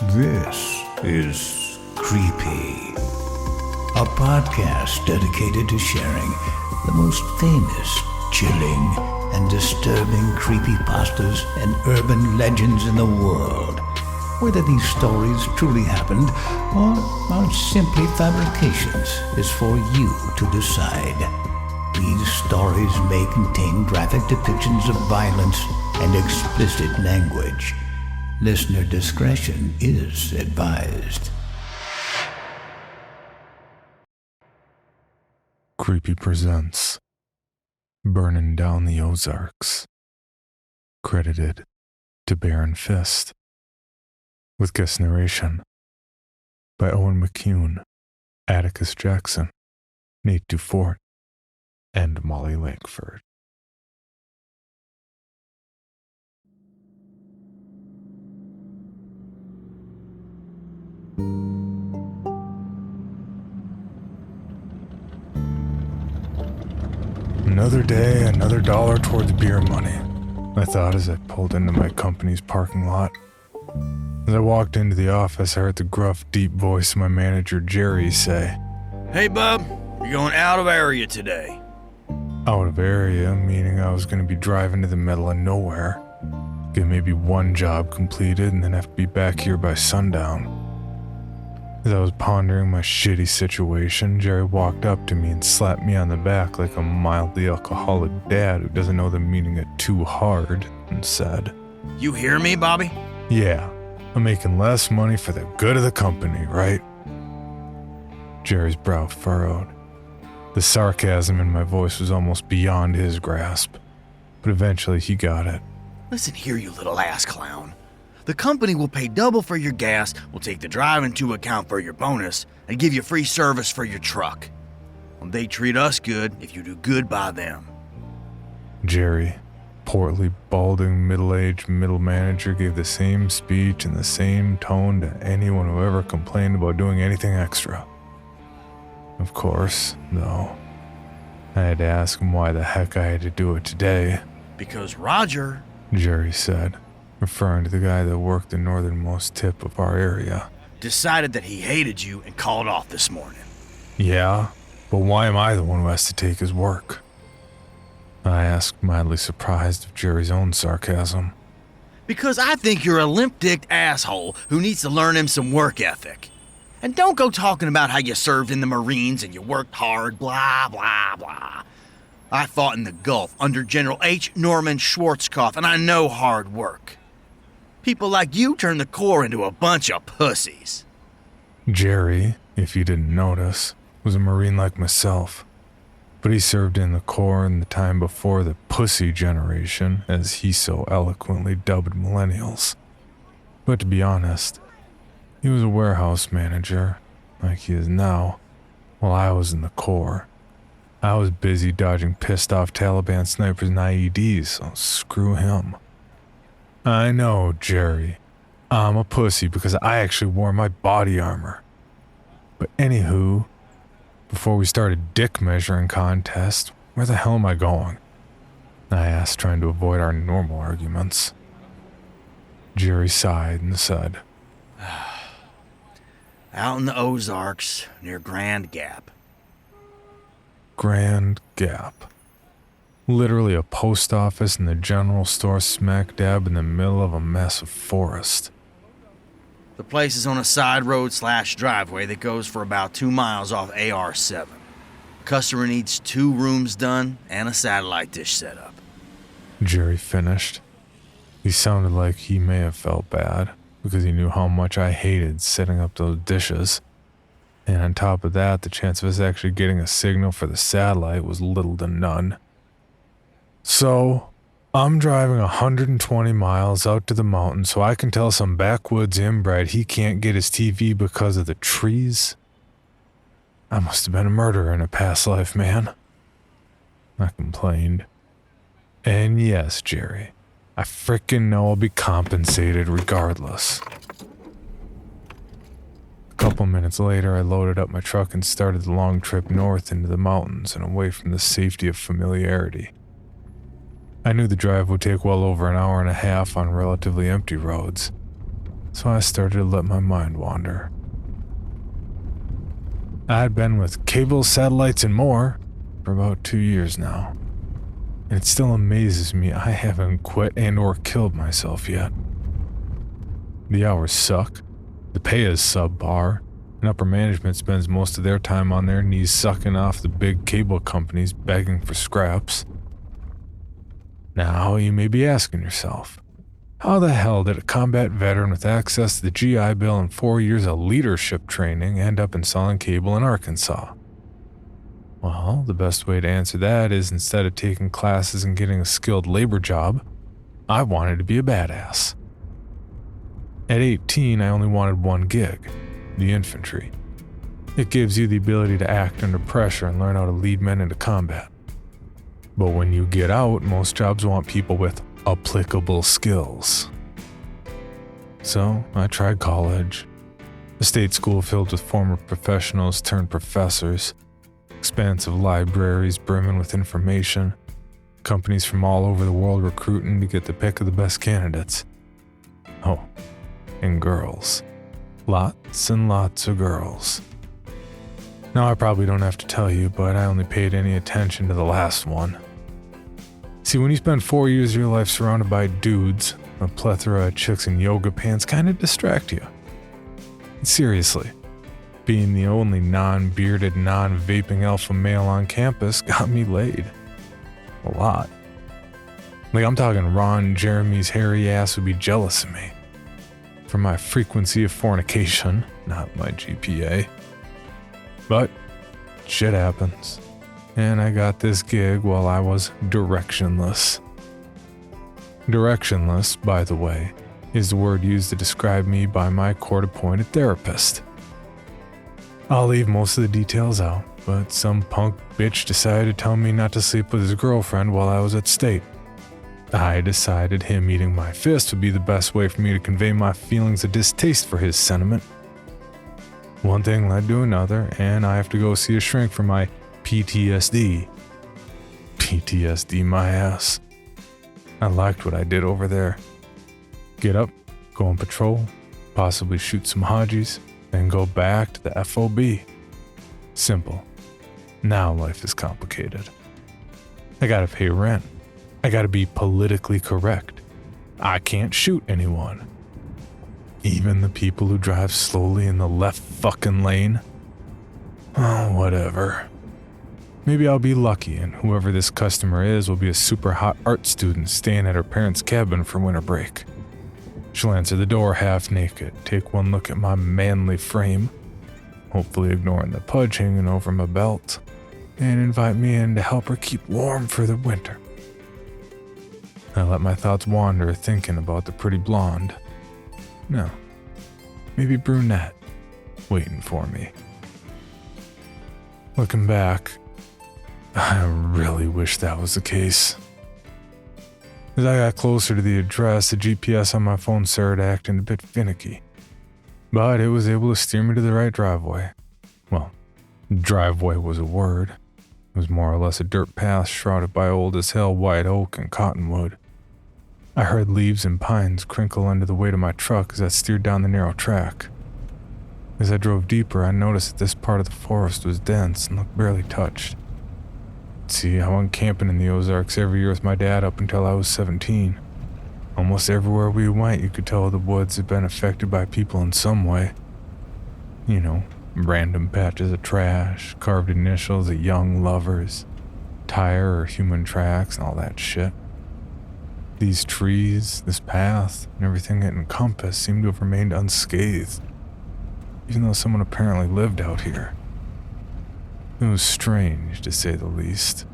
This is Creepy, a podcast dedicated to sharing the most famous, chilling, and disturbing creepypastas and urban legends in the world. Whether these stories truly happened or are simply fabrications is for you to decide. These stories may contain graphic depictions of violence and explicit language. Listener discretion is advised. Creepy presents Burnin Down the Ozarks, credited to Baron Fist, with guest narration by Owen McCuen, Atticus Jackson, Nate Dufort, and Molly Lankford. Another day, another dollar towards beer money, I thought as I pulled into my company's parking lot. As I walked into the office, I heard the gruff, deep voice of my manager, Jerry, say, "Hey, bub, you're going out of area today." Out of area, meaning I was going to be driving to the middle of nowhere, get maybe one job completed, and then have to be back here by sundown. As I was pondering my shitty situation, Jerry walked up to me and slapped me on the back like a mildly alcoholic dad who doesn't know the meaning of too hard, and said, "You hear me, Bobby?" "Yeah, I'm making less money for the good of the company, right?" Jerry's brow furrowed. The sarcasm in my voice was almost beyond his grasp, but eventually he got it. "Listen here, you little ass clown. The company will pay double for your gas, will take the drive into account for your bonus, and give you free service for your truck. Well, they treat us good if you do good by them." Jerry, portly, balding, middle-aged middle manager, gave the same speech in the same tone to anyone who ever complained about doing anything extra. Of course, though, I had to ask him why the heck I had to do it today. "Because Roger," Jerry said, referring to the guy that worked the northernmost tip of our area, "decided that he hated you and called off this morning." "Yeah, but why am I the one who has to take his work?" I asked, mildly surprised of Jerry's own sarcasm. "Because I think you're a limp-dicked asshole who needs to learn him some work ethic. And don't go talking about how you served in the Marines and you worked hard, blah, blah, blah. I fought in the Gulf under General H. Norman Schwarzkopf, and I know hard work. People like you turn the Corps into a bunch of pussies." Jerry, if you didn't notice, was a Marine like myself, but he served in the Corps in the time before the pussy generation, as he so eloquently dubbed millennials. But to be honest, he was a warehouse manager, like he is now, while I was in the Corps. I was busy dodging pissed-off Taliban snipers and IEDs, so screw him. I know, Jerry. I'm a pussy because I actually wore my body armor. But anywho, before we start a dick measuring contest, where the hell am I going? I asked, trying to avoid our normal arguments. Jerry sighed and said, "Out in the Ozarks, near Grand Gap." Grand Gap. Literally a post office and the general store smack dab in the middle of a massive forest. The place is on a side road/driveway that goes for about 2 miles off AR-7. Customer needs 2 rooms done and a satellite dish set up. Jerry finished. He sounded like he may have felt bad because he knew how much I hated setting up those dishes. And on top of that, the chance of us actually getting a signal for the satellite was little to none. So, I'm driving 120 miles out to the mountain so I can tell some backwoods inbred he can't get his TV because of the trees? I must have been a murderer in a past life, man. I complained. And yes, Jerry, I frickin' know I'll be compensated regardless. A couple minutes later, I loaded up my truck and started the long trip north into the mountains and away from the safety of familiarity. I knew the drive would take well over an hour and a half on relatively empty roads. so I started to let my mind wander. I'd been with cable, satellites, and more for about 2 years now, and it still amazes me I haven't quit and or killed myself yet. The hours suck, the pay is subpar, and upper management spends most of their time on their knees sucking off the big cable companies begging for scraps. Now you may be asking yourself, how the hell did a combat veteran with access to the GI Bill and 4 years of leadership training end up installing cable in Arkansas? Well, the best way to answer that is instead of taking classes and getting a skilled labor job, I wanted to be a badass. At 18, I only wanted one gig, the infantry. It gives you the ability to act under pressure and learn how to lead men into combat. But when you get out, most jobs want people with applicable skills. So I tried college, a state school filled with former professionals turned professors, expansive libraries brimming with information, companies from all over the world recruiting to get the pick of the best candidates. Oh, and girls. Lots and lots of girls. Now I probably don't have to tell you, but I only paid any attention to the last one. See, when you spend 4 years of your life surrounded by dudes, a plethora of chicks in yoga pants kind of distract you. And seriously, being the only non-bearded, non-vaping alpha male on campus got me laid. A lot. Like, I'm talking Ron Jeremy's hairy ass would be jealous of me. For my frequency of fornication, not my GPA. But shit happens. And I got this gig while I was directionless. Directionless, by the way, is the word used to describe me by my court-appointed therapist. I'll leave most of the details out, but some punk bitch decided to tell me not to sleep with his girlfriend while I was at state. I decided him eating my fist would be the best way for me to convey my feelings of distaste for his sentiment. One thing led to another, and I have to go see a shrink for my PTSD. PTSD my ass. I liked what I did over there. Get up, go on patrol, possibly shoot some Hajis, then go back to the FOB. Simple. Now life is complicated. I gotta pay rent. I gotta be politically correct. I can't shoot anyone. Even the people who drive slowly in the left fucking lane. Oh, whatever. Maybe I'll be lucky and whoever this customer is will be a super hot art student staying at her parents' cabin for winter break. She'll answer the door half naked, take one look at my manly frame, hopefully ignoring the pudge hanging over my belt, and invite me in to help her keep warm for the winter. I let my thoughts wander thinking about the pretty blonde. No, maybe brunette, waiting for me. Looking back, I really wish that was the case. As I got closer to the address, the GPS on my phone started acting a bit finicky. But it was able to steer me to the right driveway. Well, driveway was a word. It was more or less a dirt path shrouded by old as hell white oak and cottonwood. I heard leaves and pines crinkle under the weight of my truck as I steered down the narrow track. As I drove deeper, I noticed that this part of the forest was dense and looked barely touched. See, I went camping in the Ozarks every year with my dad up until I was 17. Almost everywhere we went, you could tell the woods had been affected by people in some way. You know, random patches of trash, carved initials of young lovers, tire or human tracks, and all that shit. These trees, this path, and everything it encompassed seemed to have remained unscathed, even though someone apparently lived out here. It was strange, to say the least,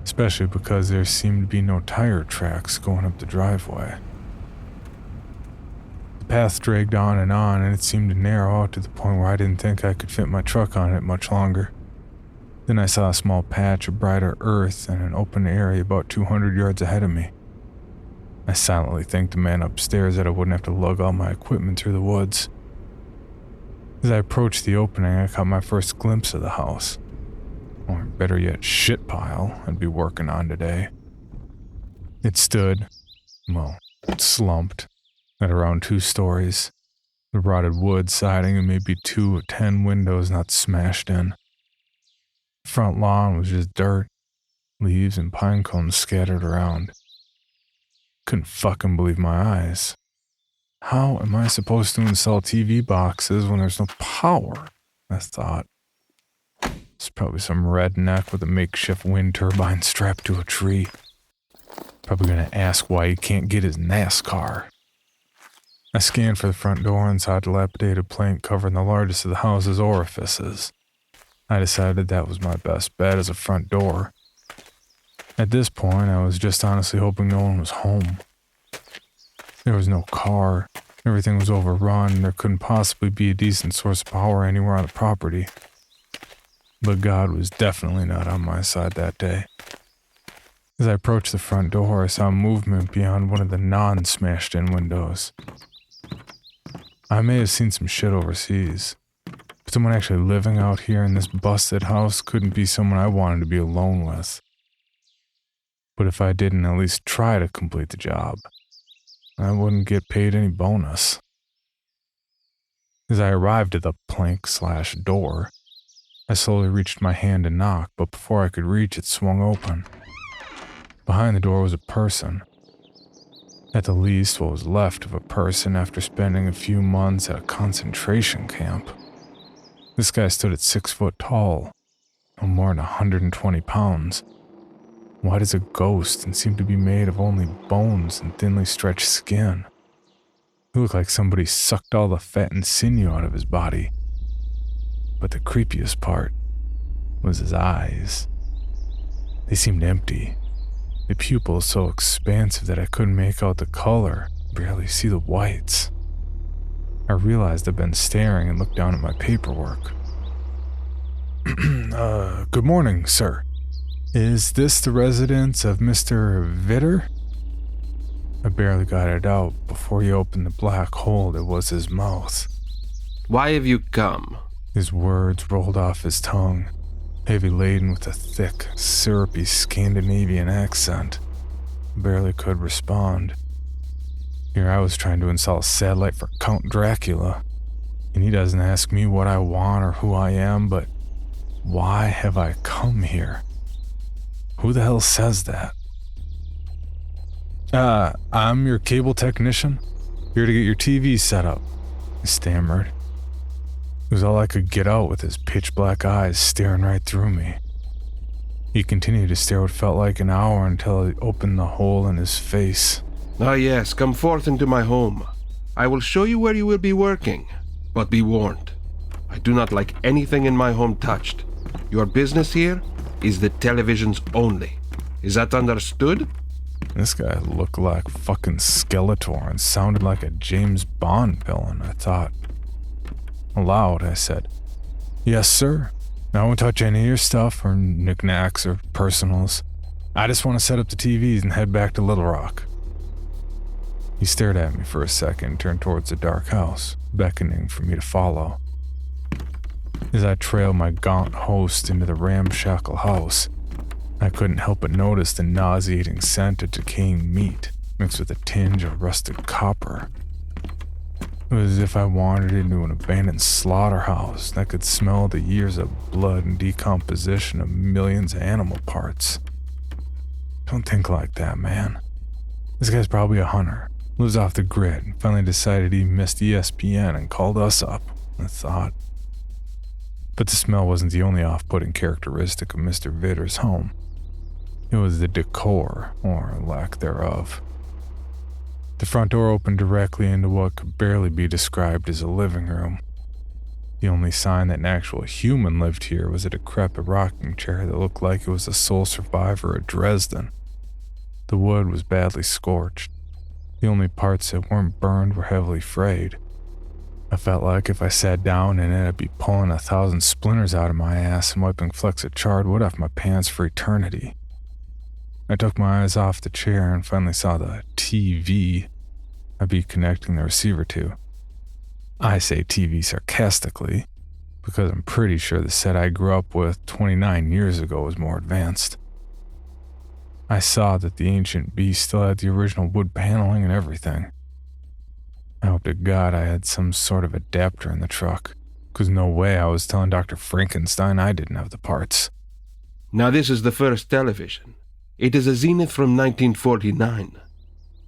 especially because there seemed to be no tire tracks going up the driveway. The path dragged on, and it seemed to narrow out to the point where I didn't think I could fit my truck on it much longer. Then I saw a small patch of brighter earth and an open area about 200 yards ahead of me. I silently thanked the man upstairs that I wouldn't have to lug all my equipment through the woods. As I approached the opening, I caught my first glimpse of the house. Or better yet, shit pile I'd be working on today. It stood, slumped, at around 2 stories. The rotted wood siding and maybe 2 of 10 windows not smashed in. The front lawn was just dirt, leaves and pine cones scattered around. Couldn't fucking believe my eyes. How am I supposed to install TV boxes when there's no power? I thought. It's probably some redneck with a makeshift wind turbine strapped to a tree. Probably gonna ask why he can't get his NASCAR. I scanned for the front door and saw a dilapidated plank covering the largest of the house's orifices. I decided that was my best bet as a front door. At this point, I was just honestly hoping no one was home. There was no car, everything was overrun, and there couldn't possibly be a decent source of power anywhere on the property. But God was definitely not on my side that day. As I approached the front door, I saw movement beyond one of the non-smashed-in windows. I may have seen some shit overseas, but someone actually living out here in this busted house couldn't be someone I wanted to be alone with. But if I didn't at least try to complete the job, I wouldn't get paid any bonus. As I arrived at the plank/door, I slowly reached my hand to knock, but before I could reach, it swung open. Behind the door was a person. At the least, what was left of a person after spending a few months at a concentration camp. This guy stood at 6 foot tall, no more than 120 pounds. White as a ghost and seemed to be made of only bones and thinly stretched skin. He looked like somebody sucked all the fat and sinew out of his body. But the creepiest part was his eyes. They seemed empty. The pupils so expansive that I couldn't make out the color, barely see the whites. I realized I'd been staring and looked down at my paperwork. Good morning, sir. Is this the residence of Mr. Vitter? I barely got it out before he opened the black hole that was his mouth. Why have you come? His words rolled off his tongue, heavy laden with a thick, syrupy Scandinavian accent. I barely could respond. Here I was trying to install a satellite for Count Dracula, and he doesn't ask me what I want or who I am, but why have I come here? Who the hell says that? I'm your cable technician, here to get your TV set up, I stammered. It was all I could get out with his pitch black eyes staring right through me. He continued to stare what felt like an hour until he opened the hole in his face. Ah yes, come forth into my home. I will show you where you will be working, but be warned. I do not like anything in my home touched. Your business here is the televisions only. Is that understood? This guy looked like fucking Skeletor and sounded like a James Bond villain, I thought. Aloud, I said, "Yes, sir. I won't touch any of your stuff or knickknacks or personals. I just want to set up the TVs and head back to Little Rock." He stared at me for a second and turned towards the dark house, beckoning for me to follow. As I trailed my gaunt host into the ramshackle house, I couldn't help but notice the nauseating scent of decaying meat mixed with a tinge of rusted copper. It was as if I wandered into an abandoned slaughterhouse that could smell the years of blood and decomposition of millions of animal parts. Don't think like that, man. This guy's probably a hunter, lives off the grid, and finally decided he missed ESPN and called us up, I thought. But the smell wasn't the only off-putting characteristic of Mr. Vitter's home. It was the decor, or lack thereof. The front door opened directly into what could barely be described as a living room. The only sign that an actual human lived here was a decrepit rocking chair that looked like it was the sole survivor of Dresden. The wood was badly scorched. The only parts that weren't burned were heavily frayed. I felt like if I sat down in it, I'd be pulling 1,000 splinters out of my ass and wiping flecks of charred wood off my pants for eternity. I took my eyes off the chair and finally saw the TV I'd be connecting the receiver to. I say TV sarcastically, because I'm pretty sure the set I grew up with 29 years ago was more advanced. I saw that the ancient beast still had the original wood paneling and everything. I hope to God I had some sort of adapter in the truck, because no way I was telling Dr. Frankenstein I didn't have the parts. Now this is the first television. It is a Zenith from 1949.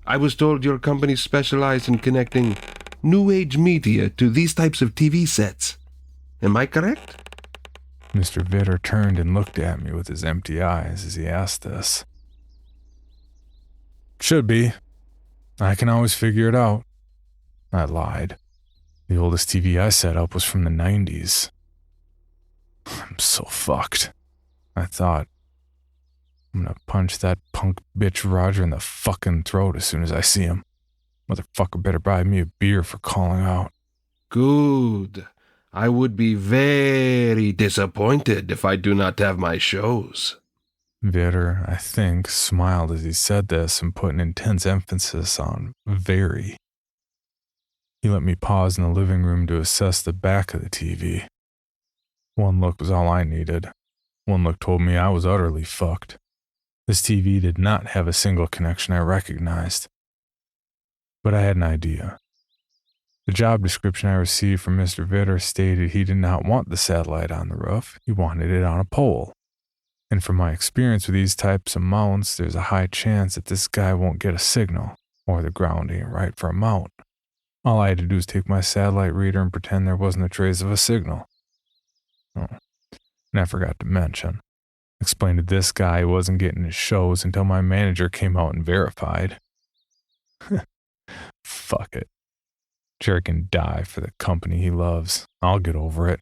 I was told your company specialized in connecting New Age media to these types of TV sets. Am I correct? Mr. Vitter turned and looked at me with his empty eyes as he asked this. Should be. I can always figure it out. I lied. The oldest TV I set up was from the 90s. I'm so fucked, I thought. I'm gonna punch that punk bitch Roger in the fucking throat as soon as I see him. Motherfucker better buy me a beer for calling out. Good. I would be very disappointed if I do not have my shows. Vitter, I think, smiled as he said this and put an intense emphasis on very. He let me pause in the living room to assess the back of the TV. One look was all I needed. One look told me I was utterly fucked. This TV did not have a single connection I recognized. But I had an idea. The job description I received from Mr. Vitter stated he did not want the satellite on the roof, he wanted it on a pole. And from my experience with these types of mounts, there's a high chance that this guy won't get a signal, or the ground ain't right for a mount. All I had to do was take my satellite reader and pretend there wasn't a trace of a signal. Oh, and I forgot to mention. Explained to this guy he wasn't getting his shows until my manager came out and verified. Fuck it. Jerry can die for the company he loves. I'll get over it.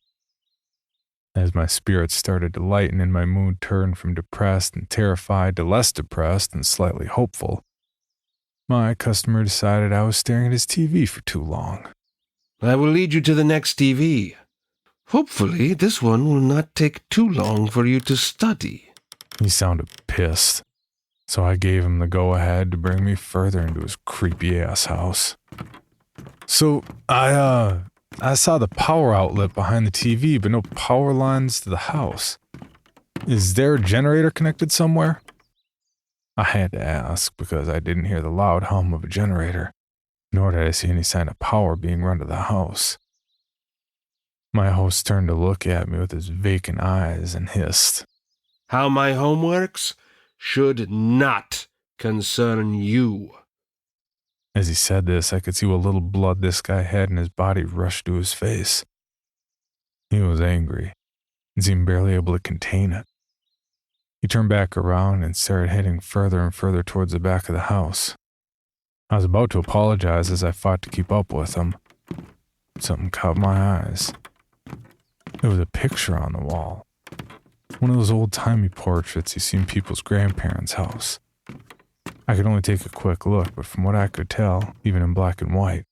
As my spirits started to lighten and my mood turned from depressed and terrified to less depressed and slightly hopeful, my customer decided I was staring at his TV for too long. I will lead you to the next TV. Hopefully, this one will not take too long for you to study. He sounded pissed, so I gave him the go-ahead to bring me further into his creepy-ass house. So, I saw the power outlet behind the TV, but no power lines to the house. Is there a generator connected somewhere? I had to ask because I didn't hear the loud hum of a generator, nor did I see any sign of power being run to the house. My host turned to look at me with his vacant eyes and hissed, How my home works should not concern you. As he said this, I could see what little blood this guy had in his body rush to his face. He was angry and seemed barely able to contain it. He turned back around and started heading further and further towards the back of the house. I was about to apologize as I fought to keep up with him. Something caught my eyes. There was a picture on the wall. One of those old-timey portraits you see in people's grandparents' house. I could only take a quick look, but from what I could tell, even in black and white,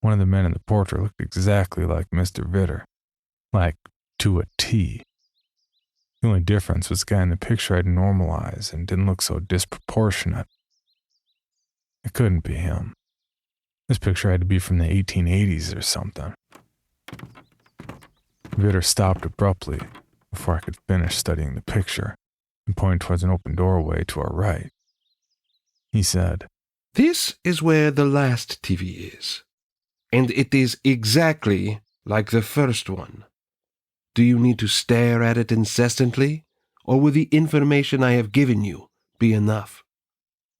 one of the men in the portrait looked exactly like Mr. Vitter. Like, to a T. The only difference was the guy in the picture I'd normalized and didn't look so disproportionate. It couldn't be him. This picture had to be from the 1880s or something. Vitter stopped abruptly before I could finish studying the picture and pointed towards an open doorway to our right. He said, This is where the last TV is, and it is exactly like the first one. Do you need to stare at it incessantly, or will the information I have given you be enough?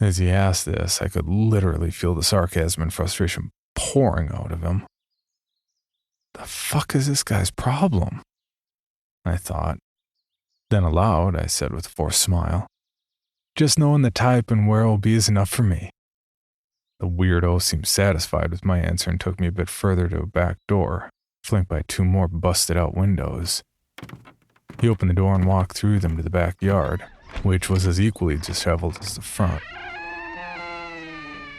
As he asked this, I could literally feel the sarcasm and frustration pouring out of him. The fuck is this guy's problem? I thought. Then aloud, I said with a forced smile, Just knowing the type and where it will be is enough for me. The weirdo seemed satisfied with my answer and took me a bit further to a back door, flanked by two more busted-out windows. He opened the door and walked through them to the backyard, which was as equally disheveled as the front.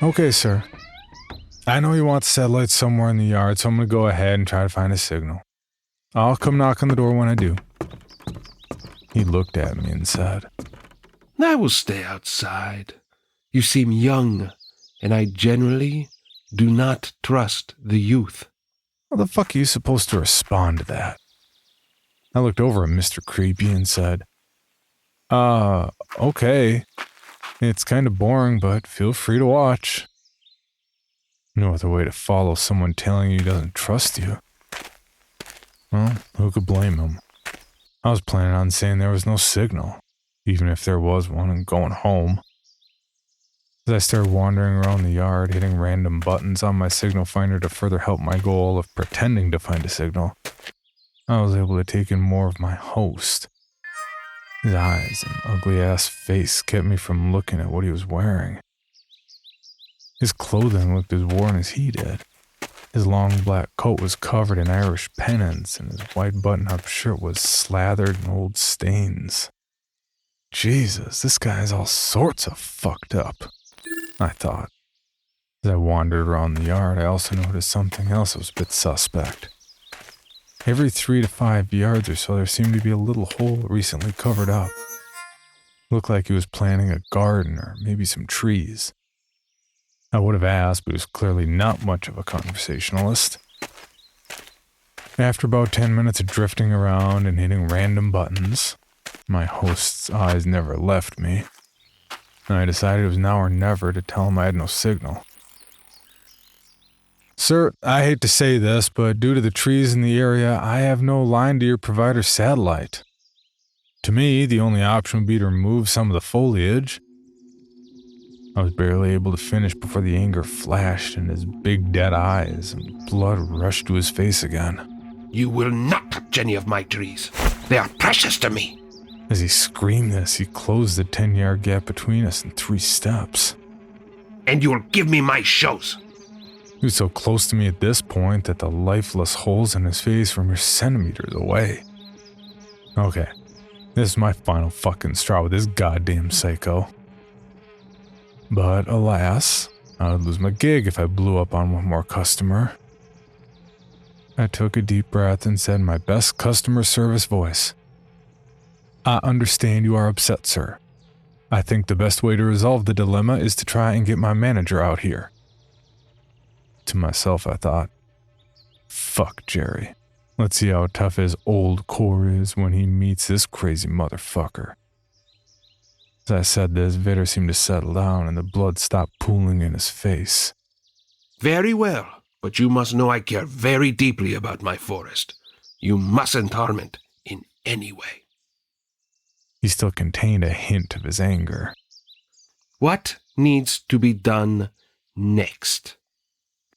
Okay, sir. I know you want the satellite somewhere in the yard, so I'm going to go ahead and try to find a signal. I'll come knock on the door when I do. He looked at me and said, I will stay outside. You seem young, and I generally do not trust the youth. How the fuck are you supposed to respond to that? I looked over at Mr. Creepy and said, okay. It's kind of boring, but feel free to watch. No other way to follow someone telling you he doesn't trust you. Well, who could blame him? I was planning on saying there was no signal, even if there was one, and going home. As I started wandering around the yard, hitting random buttons on my signal finder to further help my goal of pretending to find a signal, I was able to take in more of my host. His eyes and ugly-ass face kept me from looking at what he was wearing. His clothing looked as worn as he did. His long black coat was covered in Irish pennants, and his white button-up shirt was slathered in old stains. Jesus, this guy's all sorts of fucked up, I thought. As I wandered around the yard, I also noticed something else that was a bit suspect. Every 3 to 5 yards or so, there seemed to be a little hole recently covered up. Looked like he was planting a garden or maybe some trees. I would have asked, but he was clearly not much of a conversationalist. After about 10 minutes of drifting around and hitting random buttons, my host's eyes never left me, and I decided it was now or never to tell him I had no signal. Sir, I hate to say this, but due to the trees in the area, I have no line to your provider's satellite. To me, the only option would be to remove some of the foliage. I was barely able to finish before the anger flashed in his big dead eyes and blood rushed to his face again. You will not touch any of my trees. They are precious to me. As he screamed this, he closed the 10-yard gap between us in 3 steps. And you will give me my shows. He was so close to me at this point that the lifeless holes in his face were mere centimeters away. Okay, this is my final fucking straw with this goddamn psycho. But alas, I would lose my gig if I blew up on one more customer. I took a deep breath and said in my best customer service voice, I understand you are upset, sir. I think the best way to resolve the dilemma is to try and get my manager out here. To myself, I thought, fuck Jerry. Let's see how tough his old core is when he meets this crazy motherfucker. As I said this, Vitter seemed to settle down and the blood stopped pooling in his face. Very well, but you must know I care very deeply about my forest. You mustn't harm it in any way. He still contained a hint of his anger. What needs to be done next?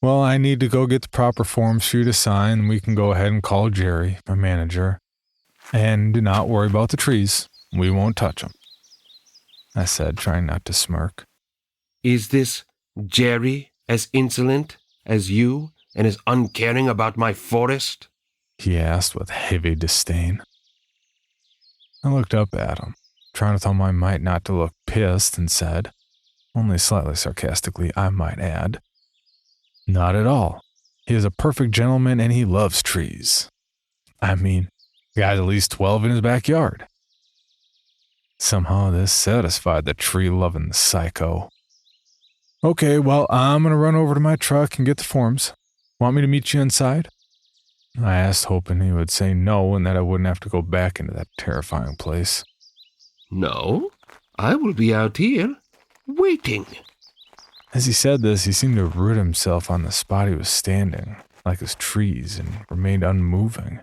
Well, I need to go get the proper forms for you to sign, and we can go ahead and call Jerry, my manager. And do not worry about the trees. We won't touch them, I said, trying not to smirk. Is this Jerry as insolent as you and as uncaring about my forest? He asked with heavy disdain. I looked up at him, trying with all my might not to look pissed, and said, only slightly sarcastically, I might add, not at all. He is a perfect gentleman and he loves trees. I mean, the guy's at least 12 in his backyard. Somehow this satisfied the tree-loving psycho. Okay, well, I'm going to run over to my truck and get the forms. Want me to meet you inside? I asked, hoping he would say no and that I wouldn't have to go back into that terrifying place. No, I will be out here, waiting. As he said this, he seemed to root himself on the spot he was standing, like his trees, and remained unmoving.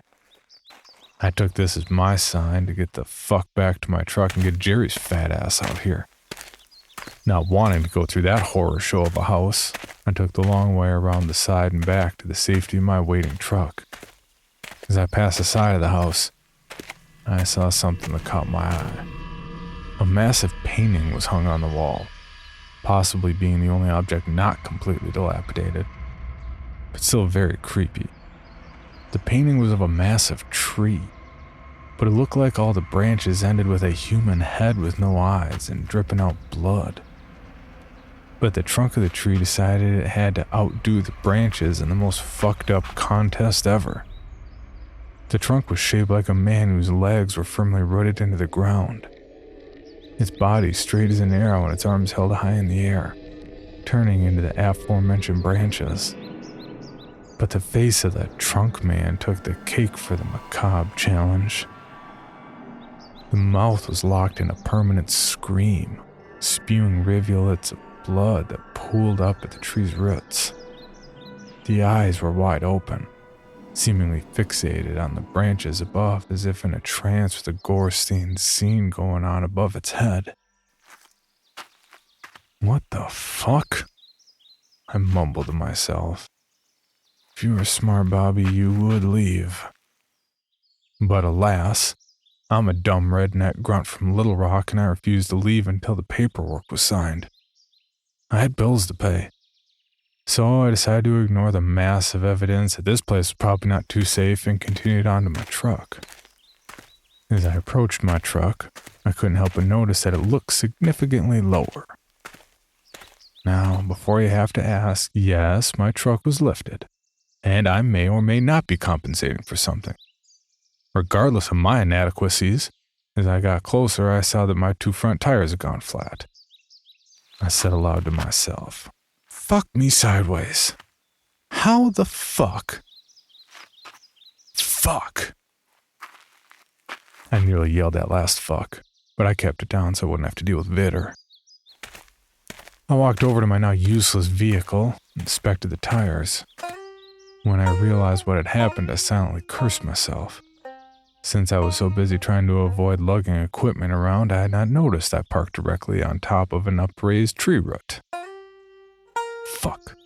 I took this as my sign to get the fuck back to my truck and get Jerry's fat ass out here. Not wanting to go through that horror show of a house, I took the long way around the side and back to the safety of my waiting truck. As I passed the side of the house, I saw something that caught my eye. A massive painting was hung on the wall, possibly being the only object not completely dilapidated, but still very creepy. The painting was of a massive tree, but it looked like all the branches ended with a human head with no eyes and dripping out blood. But the trunk of the tree decided it had to outdo the branches in the most fucked up contest ever. The trunk was shaped like a man whose legs were firmly rooted into the ground. Its body straight as an arrow and its arms held high in the air, turning into the aforementioned branches. But the face of the trunk man took the cake for the macabre challenge. The mouth was locked in a permanent scream, spewing rivulets of blood that pooled up at the tree's roots. The eyes were wide open, seemingly fixated on the branches above as if in a trance with a gore-stained scene going on above its head. What the fuck? I mumbled to myself. If you were smart, Bobby, you would leave. But alas, I'm a dumb redneck grunt from Little Rock and I refused to leave until the paperwork was signed. I had bills to pay. So I decided to ignore the massive evidence that this place was probably not too safe and continued on to my truck. As I approached my truck, I couldn't help but notice that it looked significantly lower. Now, before you have to ask, yes, my truck was lifted, and I may or may not be compensating for something. Regardless of my inadequacies, as I got closer, I saw that my 2 front tires had gone flat. I said aloud to myself, "Fuck me sideways. How the fuck? Fuck." I nearly yelled that last fuck, but I kept it down so I wouldn't have to deal with Vitter. I walked over to my now useless vehicle and inspected the tires. When I realized what had happened, I silently cursed myself. Since I was so busy trying to avoid lugging equipment around, I had not noticed I parked directly on top of an upraised tree root. Fuck.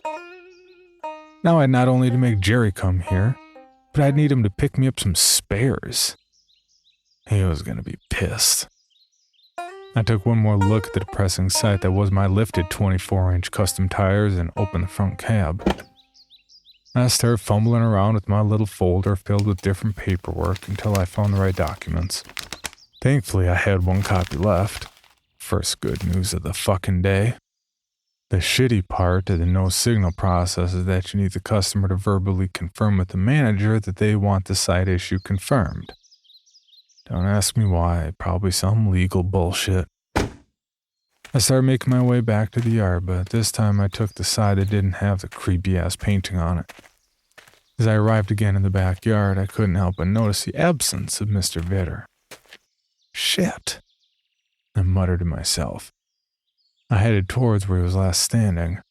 Now I'd not only to make Jerry come here, but I'd need him to pick me up some spares. He was gonna be pissed. I took one more look at the depressing sight that was my lifted 24-inch custom tires and opened the front cab. I started fumbling around with my little folder filled with different paperwork until I found the right documents. Thankfully, I had one copy left. First good news of the fucking day. The shitty part of the no signal process is that you need the customer to verbally confirm with the manager that they want the side issue confirmed. Don't ask me why, probably some legal bullshit. I started making my way back to the yard, but this time I took the side that didn't have the creepy-ass painting on it. As I arrived again in the backyard, I couldn't help but notice the absence of Mr. Vitter. Shit, I muttered to myself. I headed towards where he was last standing.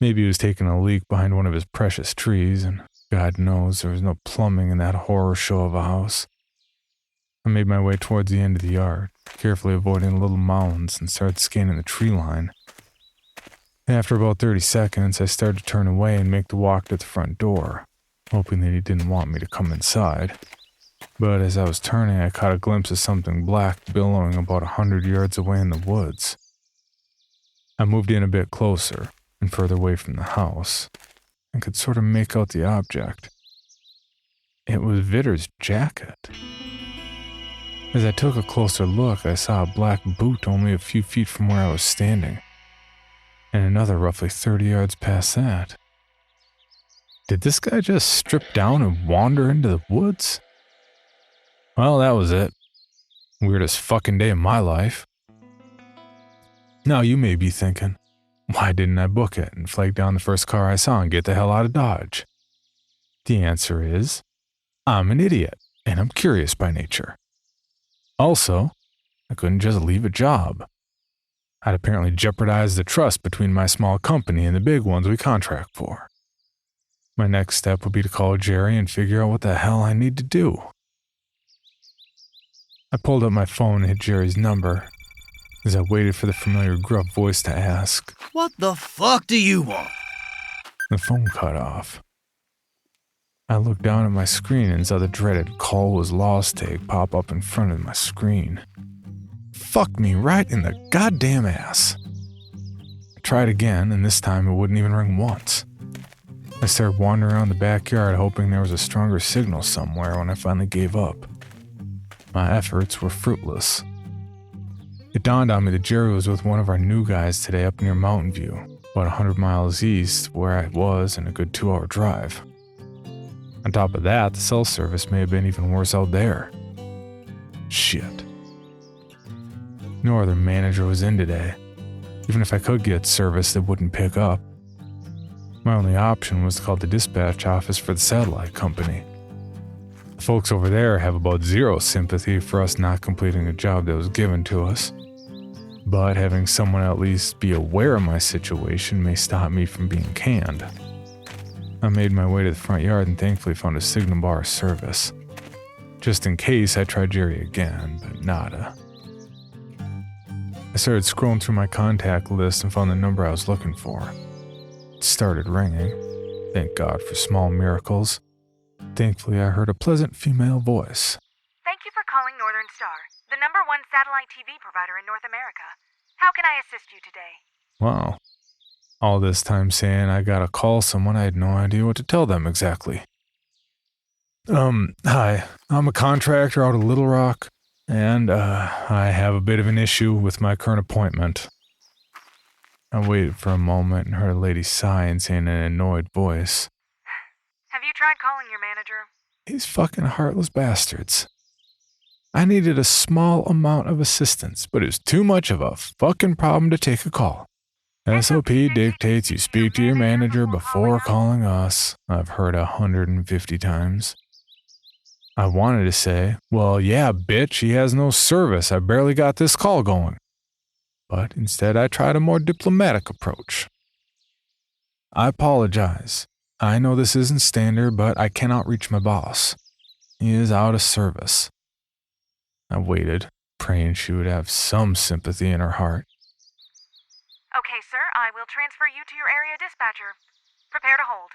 Maybe he was taking a leak behind one of his precious trees, and God knows there was no plumbing in that horror show of a house. I made my way towards the end of the yard, carefully avoiding little mounds, and started scanning the tree line. After about 30 seconds, I started to turn away and make the walk to the front door, hoping that he didn't want me to come inside. But as I was turning, I caught a glimpse of something black billowing about 100 yards away in the woods. I moved in a bit closer and further away from the house, and could sort of make out the object. It was Vitter's jacket. As I took a closer look, I saw a black boot only a few feet from where I was standing, and another roughly 30 yards past that. Did this guy just strip down and wander into the woods? Well, that was it. Weirdest fucking day of my life. Now you may be thinking, why didn't I book it and flag down the first car I saw and get the hell out of Dodge? The answer is, I'm an idiot, and I'm curious by nature. Also, I couldn't just leave a job. I'd apparently jeopardized the trust between my small company and the big ones we contract for. My next step would be to call Jerry and figure out what the hell I need to do. I pulled up my phone and hit Jerry's number as I waited for the familiar gruff voice to ask, What the fuck do you want? The phone cut off. I looked down at my screen and saw the dreaded "call was lost" tag pop up in front of my screen. Fuck me right in the goddamn ass. I tried again, and this time it wouldn't even ring once. I started wandering around the backyard hoping there was a stronger signal somewhere when I finally gave up. My efforts were fruitless. It dawned on me that Jerry was with one of our new guys today up near Mountain View, about 100 miles east where I was and a good 2-hour drive. On top of that, the cell service may have been even worse out there. Shit. No other manager was in today. Even if I could get service, they wouldn't pick up. My only option was to call the dispatch office for the satellite company. The folks over there have about zero sympathy for us not completing a job that was given to us. But having someone at least be aware of my situation may stop me from being canned. I made my way to the front yard and thankfully found a signal bar service. Just in case, I tried Jerry again, but nada. I started scrolling through my contact list and found the number I was looking for. It started ringing. Thank God for small miracles. Thankfully, I heard a pleasant female voice. Thank you for calling Northern Star, the #1 satellite TV provider in North America. How can I assist you today? Wow. All this time saying I gotta call someone, I had no idea what to tell them exactly. Hi. I'm a contractor out of Little Rock, and, I have a bit of an issue with my current appointment. I waited for a moment and heard a lady sigh and say in an annoyed voice, Have you tried calling your manager? These fucking heartless bastards. I needed a small amount of assistance, but it was too much of a fucking problem to take a call. SOP dictates you speak to your manager before calling us, I've heard 150 times. I wanted to say, well, yeah, bitch, he has no service. I barely got this call going. But instead I tried a more diplomatic approach. I apologize. I know this isn't standard, but I cannot reach my boss. He is out of service. I waited, praying she would have some sympathy in her heart. Okay, sir, I will transfer you to your area dispatcher. Prepare to hold.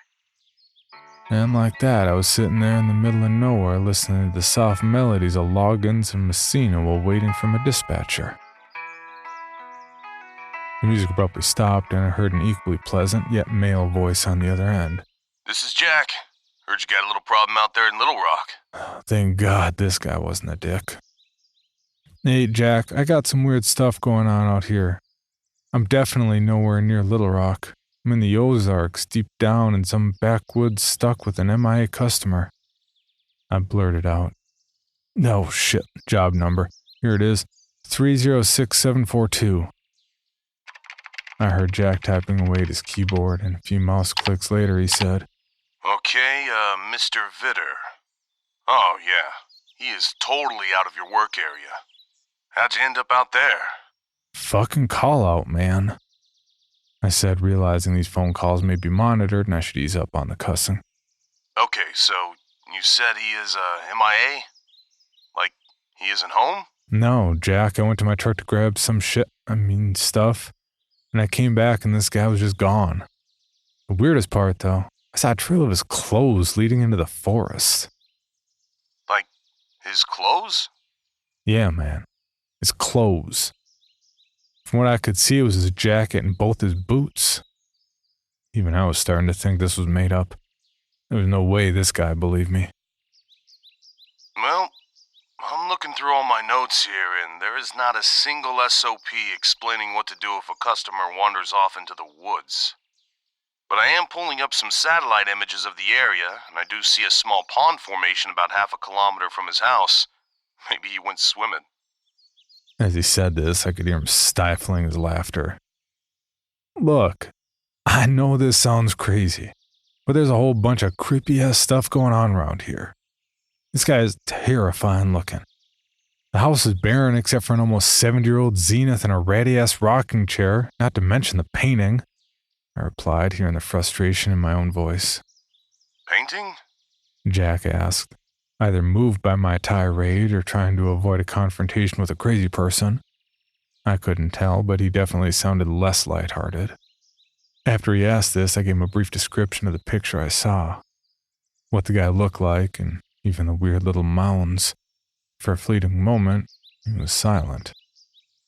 And like that, I was sitting there in the middle of nowhere listening to the soft melodies of Loggins and Messina while waiting for my dispatcher. The music abruptly stopped, and I heard an equally pleasant yet male voice on the other end. This is Jack. Heard you got a little problem out there in Little Rock. Thank God this guy wasn't a dick. Hey, Jack, I got some weird stuff going on out here. I'm definitely nowhere near Little Rock. I'm in the Ozarks, deep down in some backwoods stuck with an MIA customer. I blurted out. No, shit, job number. Here it is, 306742. I heard Jack typing away at his keyboard, and a few mouse clicks later he said, Okay, Mr. Vitter. Oh, yeah. He is totally out of your work area. How'd you end up out there? Fucking call out, man. I said, realizing these phone calls may be monitored and I should ease up on the cussing. Okay, so you said he is, MIA? Like, he isn't home? No, Jack, I went to my truck to grab some stuff, and I came back and this guy was just gone. The weirdest part, though, I saw a trail of his clothes leading into the forest. Like, his clothes? Yeah, man. His clothes. From what I could see, it was his jacket and both his boots. Even I was starting to think this was made up. There was no way this guy believed me. Well, I'm looking through all my notes here, and there is not a single SOP explaining what to do if a customer wanders off into the woods. But I am pulling up some satellite images of the area, and I do see a small pond formation about half a kilometer from his house. Maybe he went swimming. As he said this, I could hear him stifling his laughter. Look, I know this sounds crazy, but there's a whole bunch of creepy-ass stuff going on around here. This guy is terrifying looking. The house is barren except for an almost 70-year-old zenith and a ratty-ass rocking chair, not to mention the painting, I replied, hearing the frustration in my own voice. Painting? Jack asked, either moved by my tirade or trying to avoid a confrontation with a crazy person. I couldn't tell, but he definitely sounded less lighthearted. After he asked this, I gave him a brief description of the picture I saw, what the guy looked like, and even the weird little mounds. For a fleeting moment, he was silent.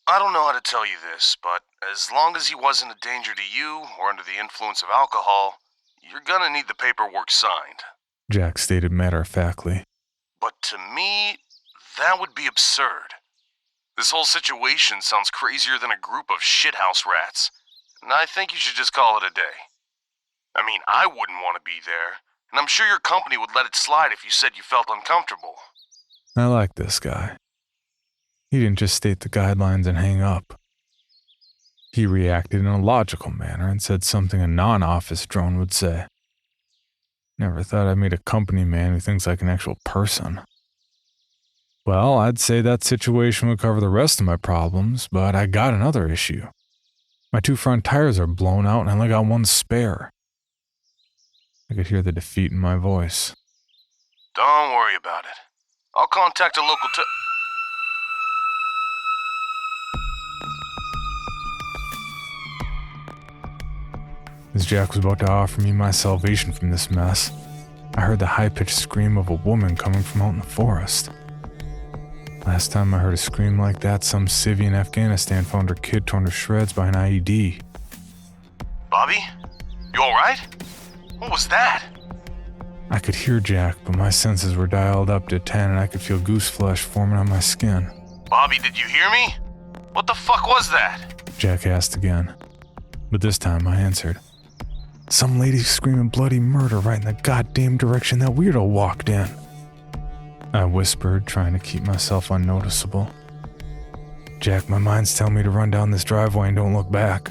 I don't know how to tell you this, but as long as he wasn't a danger to you or under the influence of alcohol, you're gonna need the paperwork signed. Jack stated matter-of-factly. But to me, that would be absurd. This whole situation sounds crazier than a group of shithouse rats, and I think you should just call it a day. I mean, I wouldn't want to be there, and I'm sure your company would let it slide if you said you felt uncomfortable. I like this guy. He didn't just state the guidelines and hang up. He reacted in a logical manner and said something a non-office drone would say. Never thought I'd meet a company man who thinks like an actual person. Well, I'd say that situation would cover the rest of my problems, but I got another issue. My 2 front tires are blown out and I only got 1 spare. I could hear the defeat in my voice. Don't worry about it. I'll contact a local As Jack was about to offer me my salvation from this mess, I heard the high-pitched scream of a woman coming from out in the forest. Last time I heard a scream like that, some civvy in Afghanistan found her kid torn to shreds by an IED. Bobby? You alright? What was that? I could hear Jack, but my senses were dialed up to 10 and I could feel goose flesh forming on my skin. Bobby, did you hear me? What the fuck was that? Jack asked again, but this time I answered. Some lady screaming bloody murder right in the goddamn direction that weirdo walked in. I whispered, trying to keep myself unnoticeable. Jack, my mind's telling me to run down this driveway and don't look back.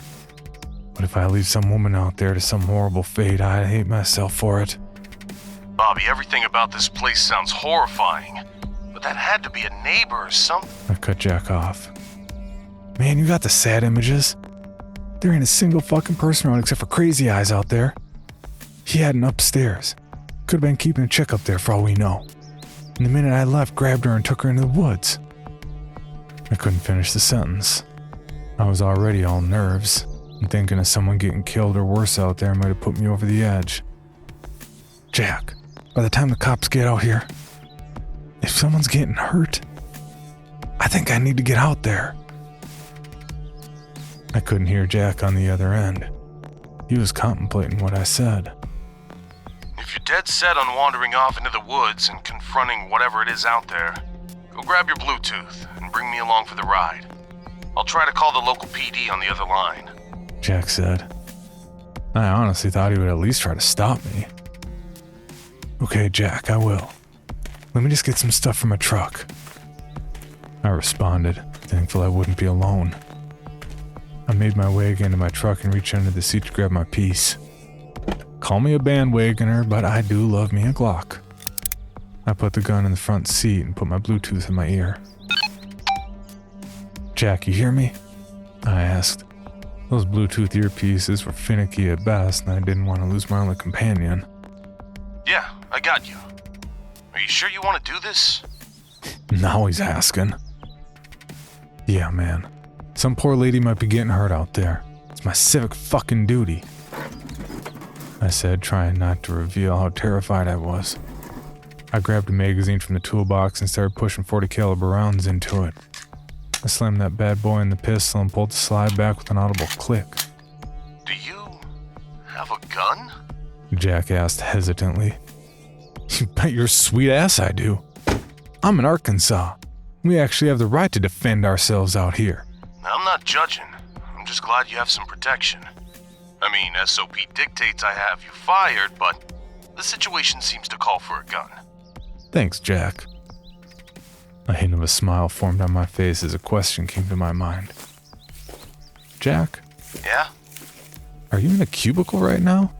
But if I leave some woman out there to some horrible fate, I'd hate myself for it. Bobby, everything about this place sounds horrifying. But that had to be a neighbor or something. I cut Jack off. Man, you got the sad images? There ain't a single fucking person around except for Crazy Eyes out there. He had an upstairs. Could have been keeping a chick up there for all we know. And the minute I left, grabbed her and took her into the woods. I couldn't finish the sentence. I was already all nerves, and thinking of someone getting killed or worse out there might have put me over the edge. Jack, by the time the cops get out here, if someone's getting hurt, I think I need to get out there. I couldn't hear Jack on the other end. He was contemplating what I said. If you're dead set on wandering off into the woods and confronting whatever it is out there, go grab your Bluetooth and bring me along for the ride. I'll try to call the local PD on the other line. Jack said. I honestly thought he would at least try to stop me. Okay, Jack, I will. Let me just get some stuff from my truck. I responded, thankful I wouldn't be alone. I made my way again to my truck and reached under the seat to grab my piece. Call me a bandwagoner, but I do love me a Glock. I put the gun in the front seat and put my Bluetooth in my ear. Jack, you hear me? I asked. Those Bluetooth earpieces were finicky at best, and I didn't want to lose my only companion. Yeah, I got you. Are you sure you want to do this? Now he's asking. Yeah, man. Some poor lady might be getting hurt out there. It's my civic fucking duty. I said, trying not to reveal how terrified I was. I grabbed a magazine from the toolbox and started pushing 40 caliber rounds into it. I slammed that bad boy in the pistol and pulled the slide back with an audible click. Do you have a gun? Jack asked hesitantly. You bet your sweet ass I do. I'm in Arkansas. We actually have the right to defend ourselves out here. I'm not judging. I'm just glad you have some protection. I mean, SOP dictates I have you fired, but the situation seems to call for a gun. Thanks, Jack. A hint of a smile formed on my face as a question came to my mind. Jack? Yeah? Are you in a cubicle right now?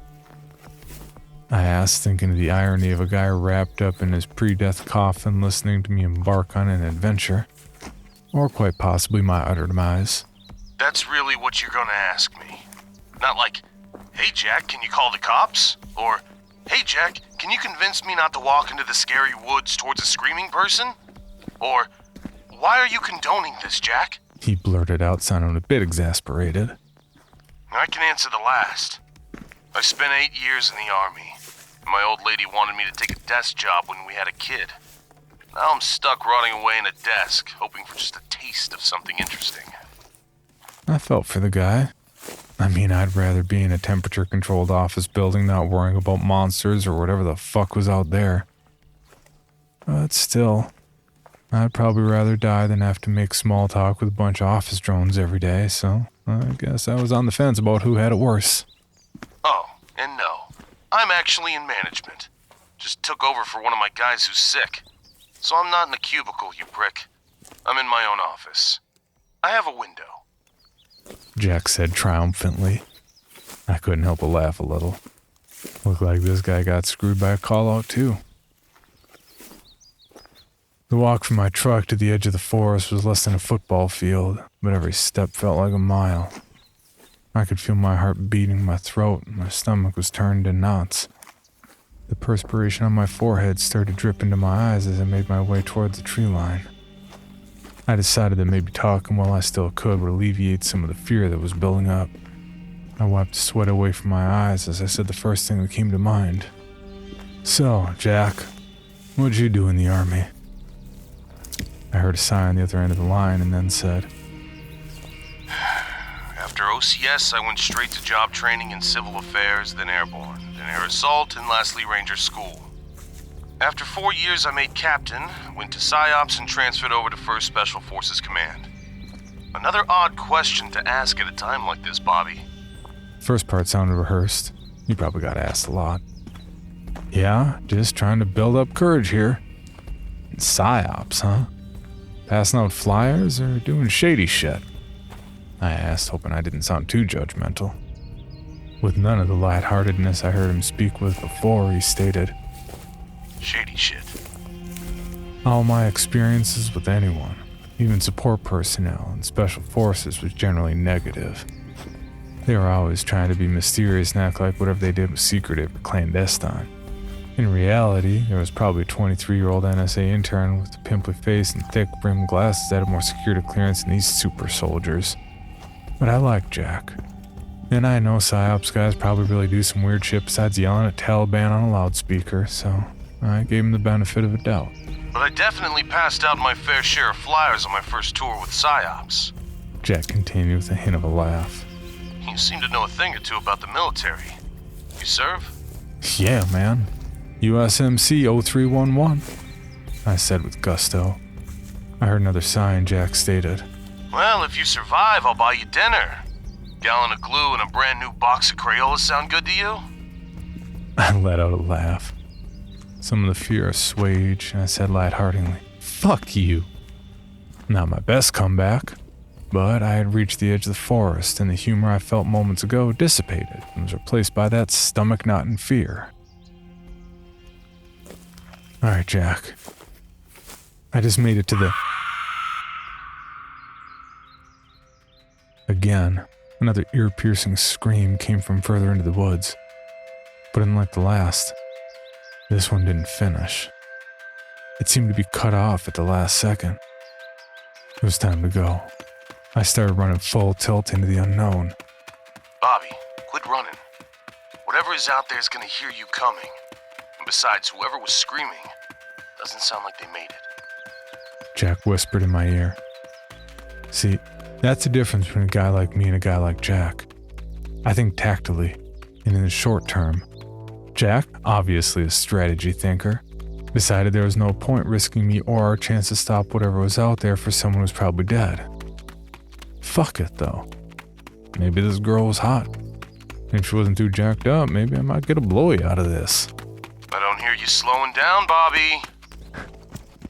I asked, thinking of the irony of a guy wrapped up in his pre-death coffin listening to me embark on an adventure. Or quite possibly my utter demise. That's really what you're gonna ask me. Not like, hey Jack, can you call the cops? Or, hey Jack, can you convince me not to walk into the scary woods towards a screaming person? Or, why are you condoning this, Jack? He blurted out, sounding a bit exasperated. I can answer the last. I spent 8 years in the army. My old lady wanted me to take a desk job when we had a kid. Now I'm stuck rotting away in a desk, hoping for just a taste of something interesting. I felt for the guy. I mean, I'd rather be in a temperature-controlled office building not worrying about monsters or whatever the fuck was out there. But still, I'd probably rather die than have to make small talk with a bunch of office drones every day, so I guess I was on the fence about who had it worse. Oh, and no. I'm actually in management. Just took over for one of my guys who's sick. So I'm not in a cubicle, you prick. I'm in my own office. I have a window. Jack said triumphantly. I couldn't help but laugh a little. Looked like this guy got screwed by a call-out too. The walk from my truck to the edge of the forest was less than a football field, but every step felt like a mile. I could feel my heart beating my throat, and my stomach was turned in knots. The perspiration on my forehead started to drip into my eyes as I made my way towards the tree line. I decided that maybe talking while I still could would alleviate some of the fear that was building up. I wiped the sweat away from my eyes as I said the first thing that came to mind. "So, Jack, what'd you do in the army?" I heard a sigh on the other end of the line and then said, After OCS, I went straight to job training in civil affairs, then airborne, then air assault, and lastly Ranger School. After 4 years, I made captain, went to PSYOPs, and transferred over to 1st Special Forces Command. Another odd question to ask at a time like this, Bobby. First part sounded rehearsed. You probably got asked a lot. Yeah, just trying to build up courage here. PSYOPs, huh? Passing out flyers or doing shady shit? I asked, hoping I didn't sound too judgmental. With none of the lightheartedness I heard him speak with before, he stated, Shady shit. "All my experiences with anyone, even support personnel and special forces, was generally negative. They were always trying to be mysterious and act like whatever they did was secretive or clandestine. In reality, there was probably a 23-year-old NSA intern with a pimply face and thick-brimmed glasses that had more security clearance than these super soldiers. But I liked Jack. And I know PSYOPs guys probably really do some weird shit besides yelling at Taliban on a loudspeaker, so I gave him the benefit of a doubt. But I definitely passed out my fair share of flyers on my first tour with PSYOPs. Jack continued with a hint of a laugh. You seem to know a thing or two about the military. You serve? Yeah, man. USMC 0311, I said with gusto. I heard another sigh and Jack stated, Well, if you survive, I'll buy you dinner. Gallon of glue and a brand new box of Crayolas sound good to you? I let out a laugh. Some of the fear assuaged, and I said lightheartedly, "Fuck you." Not my best comeback, but I had reached the edge of the forest, and the humor I felt moments ago dissipated and was replaced by that stomach-knotting fear. Alright, Jack. I just made it to the... Again, another ear-piercing scream came from further into the woods. But unlike the last, this one didn't finish. It seemed to be cut off at the last second. It was time to go. I started running full tilt into the unknown. Bobby, quit running. Whatever is out there is gonna hear you coming. And besides, whoever was screaming, doesn't sound like they made it. Jack whispered in my ear. See, that's the difference between a guy like me and a guy like Jack. I think tactically, and in the short term. Jack, obviously a strategy thinker, decided there was no point risking me or our chance to stop whatever was out there for someone who's probably dead. Fuck it, though. Maybe this girl was hot. And if she wasn't too jacked up, maybe I might get a blowy out of this. I don't hear you slowing down, Bobby.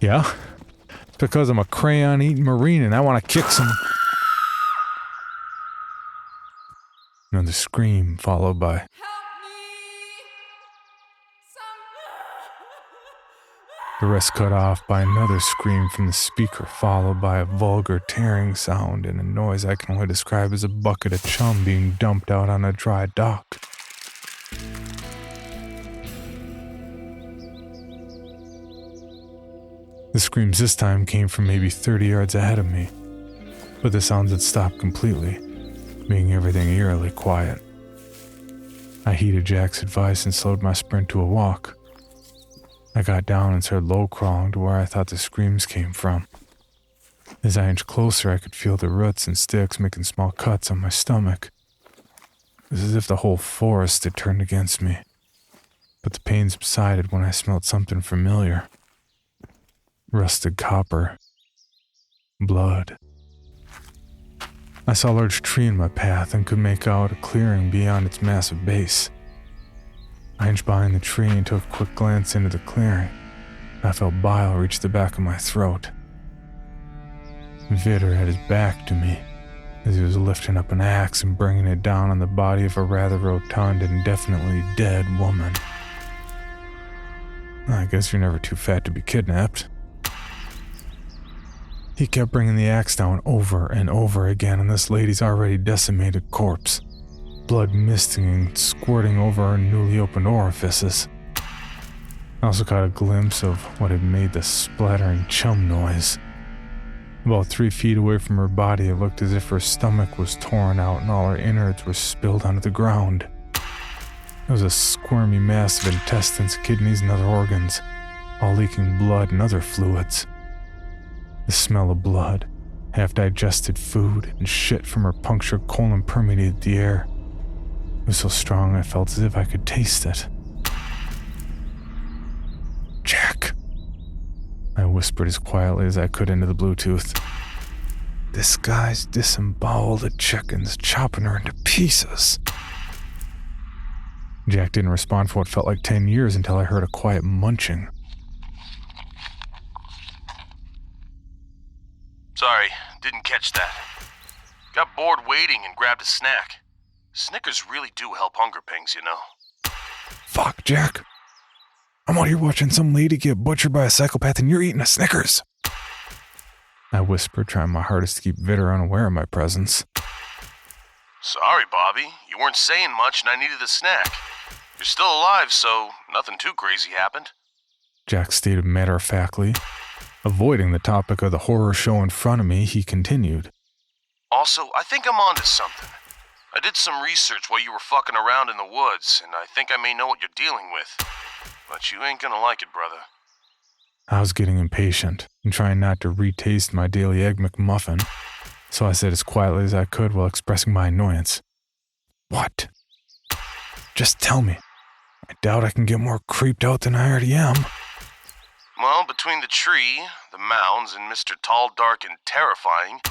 Yeah? It's because I'm a crayon-eating Marine and I want to kick some... Another scream followed by... The rest cut off by another scream from the speaker, followed by a vulgar tearing sound and a noise I can only describe as a bucket of chum being dumped out on a dry dock. The screams this time came from maybe 30 yards ahead of me, but the sounds had stopped completely, making everything eerily quiet. I heeded Jack's advice and slowed my sprint to a walk. I got down and started low-crawling to where I thought the screams came from. As I inched closer, I could feel the roots and sticks making small cuts on my stomach. It was as if the whole forest had turned against me. But the pain subsided when I smelled something familiar. Rusted copper. Blood. I saw a large tree in my path and could make out a clearing beyond its massive base. I inched behind the tree and took a quick glance into the clearing. I felt bile reach the back of my throat. Vitter had his back to me as he was lifting up an axe and bringing it down on the body of a rather rotund and definitely dead woman. I guess you're never too fat to be kidnapped. He kept bringing the axe down over and over again on this lady's already decimated corpse. Blood misting and squirting over her newly opened orifices. I also caught a glimpse of what had made the splattering chum noise. About 3 feet away from her body, it looked as if her stomach was torn out and all her innards were spilled onto the ground. It was a squirmy mass of intestines, kidneys, and other organs, all leaking blood and other fluids. The smell of blood, half-digested food, and shit from her punctured colon permeated the air. It was so strong I felt as if I could taste it. "Jack," I whispered as quietly as I could into the Bluetooth. "This guy's disemboweled a chicken's chopping her into pieces." Jack didn't respond for what felt like 10 years until I heard a quiet munching. Sorry, didn't catch that. Got bored waiting and grabbed a snack. Snickers really do help hunger pangs, you know. "Fuck, Jack. I'm out here watching some lady get butchered by a psychopath and you're eating a Snickers," I whispered, trying my hardest to keep Vitter unaware of my presence. Sorry, Bobby. You weren't saying much and I needed a snack. You're still alive, so nothing too crazy happened. Jack stated matter-of-factly. Avoiding the topic of the horror show in front of me, he continued. Also, I think I'm onto something. I did some research while you were fucking around in the woods, and I think I may know what you're dealing with. But you ain't gonna like it, brother. I was getting impatient and trying not to retaste my daily Egg McMuffin, so I said as quietly as I could while expressing my annoyance. "What? Just tell me. I doubt I can get more creeped out than I already am." Well, between the tree, the mounds, and Mr. Tall, Dark, and Terrifying,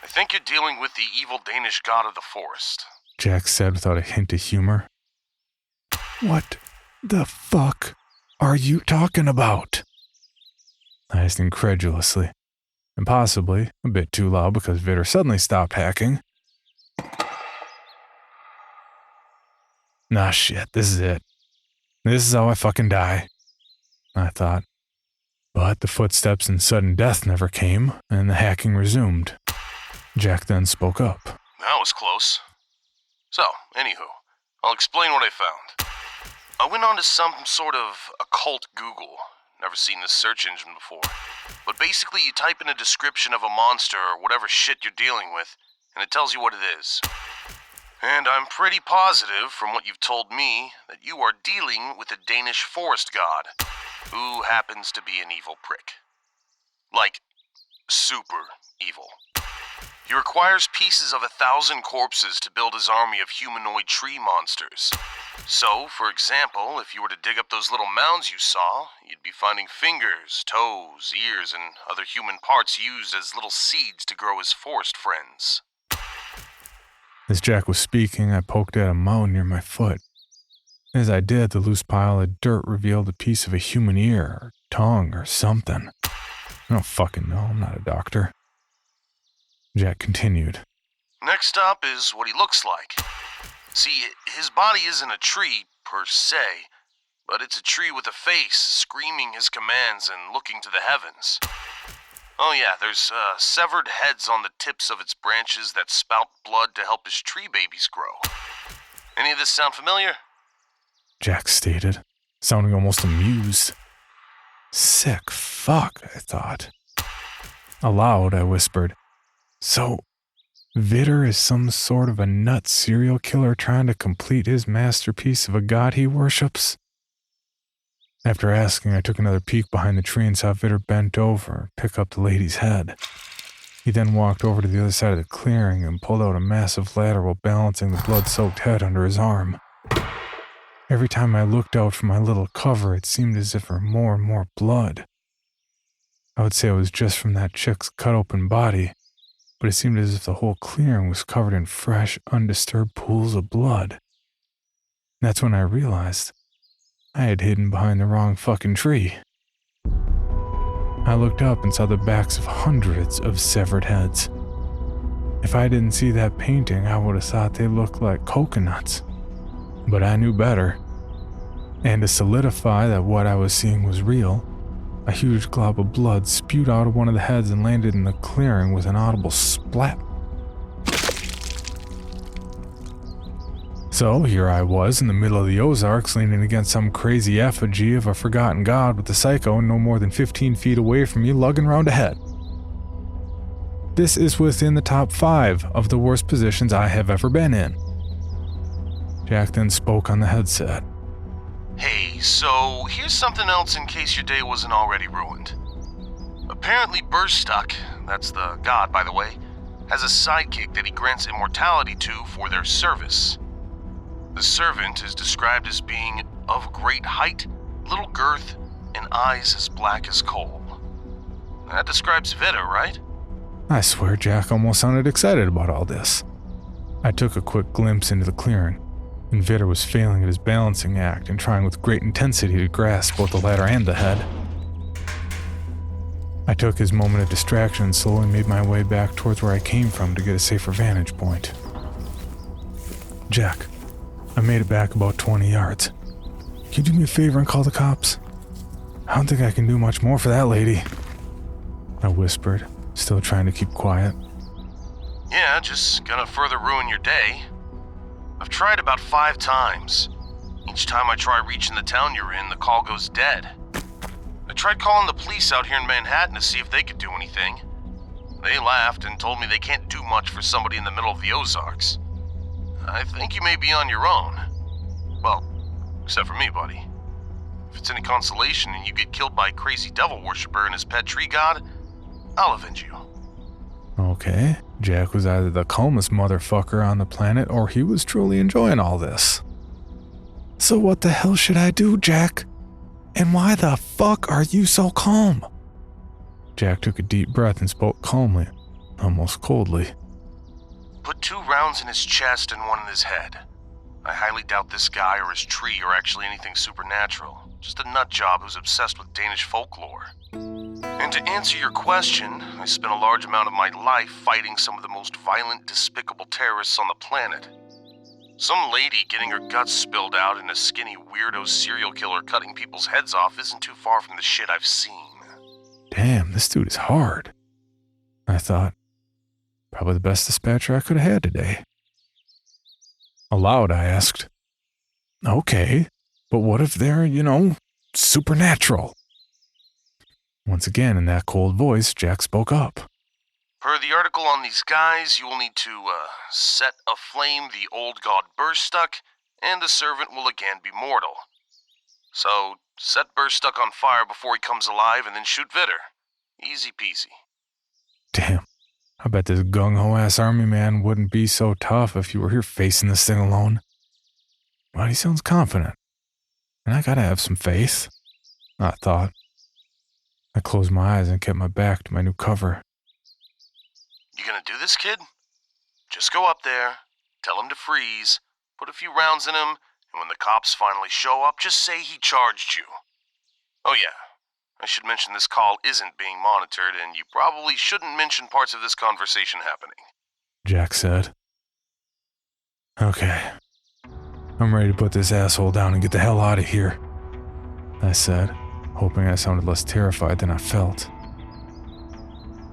I think you're dealing with the evil Danish god of the forest. Jack said without a hint of humor. "What the fuck are you talking about?" I asked incredulously, and possibly a bit too loud because Vitter suddenly stopped hacking. Nah, shit, this is it. This is how I fucking die, I thought. But the footsteps and sudden death never came, and the hacking resumed. Jack then spoke up. That was close. So, anywho, I'll explain what I found. I went onto some sort of occult Google. Never seen this search engine before. But basically you type in a description of a monster or whatever shit you're dealing with, and it tells you what it is. And I'm pretty positive, from what you've told me, that you are dealing with a Danish forest god, who happens to be an evil prick. Like, super evil. He requires pieces of 1,000 corpses to build his army of humanoid tree monsters. So, for example, if you were to dig up those little mounds you saw, you'd be finding fingers, toes, ears, and other human parts used as little seeds to grow his forest friends. As Jack was speaking, I poked at a mound near my foot. As I did, the loose pile of dirt revealed a piece of a human ear, or tongue, or something. I don't fucking know, I'm not a doctor. Jack continued. Next up is what he looks like. See, his body isn't a tree, per se, but it's a tree with a face, screaming his commands and looking to the heavens. Oh yeah, there's severed heads on the tips of its branches that spout blood to help his tree babies grow. Any of this sound familiar? Jack stated, sounding almost amused. Sick fuck, I thought. Aloud, I whispered, "So, Vitter is some sort of a nut serial killer trying to complete his masterpiece of a god he worships?" After asking, I took another peek behind the tree and saw Vitter bent over and pick up the lady's head. He then walked over to the other side of the clearing and pulled out a massive ladder while balancing the blood-soaked head under his arm. Every time I looked out from my little cover, it seemed as if there were more and more blood. I would say it was just from that chick's cut-open body, but it seemed as if the whole clearing was covered in fresh, undisturbed pools of blood. That's when I realized I had hidden behind the wrong fucking tree. I looked up and saw the backs of hundreds of severed heads. If I didn't see that painting, I would have thought they looked like coconuts. But I knew better. And to solidify that what I was seeing was real, a huge glob of blood spewed out of one of the heads and landed in the clearing with an audible splat. So here I was in the middle of the Ozarks, leaning against some crazy effigy of a forgotten god with the psycho no more than 15 feet away from me, lugging round ahead. This is within the top 5 of the worst positions I have ever been in. Jack then spoke on the headset. Hey, so here's something else in case your day wasn't already ruined. Apparently Burstuck, that's the god by the way, has a sidekick that he grants immortality to for their service. The servant is described as being of great height, little girth, and eyes as black as coal. That describes Vita, right? I swear Jack almost sounded excited about all this. I took a quick glimpse into the clearing, and Vita was failing at his balancing act and trying with great intensity to grasp both the ladder and the head. I took his moment of distraction and slowly made my way back towards where I came from to get a safer vantage point. Jack, I made it back about 20 yards. Can you do me a favor and call the cops? I don't think I can do much more for that lady, I whispered, still trying to keep quiet. Yeah, just gonna further ruin your day. I've tried about 5 times. Each time I try reaching the town you're in, the call goes dead. I tried calling the police out here in Manhattan to see if they could do anything. They laughed and told me they can't do much for somebody in the middle of the Ozarks. I think you may be on your own. Well, except for me, buddy. If it's any consolation and you get killed by a crazy devil worshiper and his pet tree god, I'll avenge you. Okay, Jack was either the calmest motherfucker on the planet or he was truly enjoying all this. So what the hell should I do, Jack? And why the fuck are you so calm? Jack took a deep breath and spoke calmly, almost coldly. Put 2 rounds in his chest and 1 in his head. I highly doubt this guy or his tree are actually anything supernatural. Just a nut job who's obsessed with Danish folklore. And to answer your question, I spent a large amount of my life fighting some of the most violent, despicable terrorists on the planet. Some lady getting her guts spilled out and a skinny weirdo serial killer cutting people's heads off isn't too far from the shit I've seen. Damn, this dude is hard, I thought. Probably the best dispatcher I could have had today. Aloud, I asked, okay, but what if they're, supernatural? Once again, in that cold voice, Jack spoke up. Per the article on these guys, you will need to, set aflame the old god Burstuck, and the servant will again be mortal. So, set Burstuck on fire before he comes alive and then shoot Vitter. Easy peasy. Damn, I bet this gung-ho ass army man wouldn't be so tough if you were here facing this thing alone. But he sounds confident, and I gotta have some faith, I thought. I closed my eyes and kept my back to my new cover. You gonna do this, kid? Just go up there, tell him to freeze, put a few rounds in him, and when the cops finally show up, just say he charged you. Oh yeah, I should mention this call isn't being monitored, and you probably shouldn't mention parts of this conversation happening. Jack said. Okay, I'm ready to put this asshole down and get the hell out of here, I said, hoping I sounded less terrified than I felt.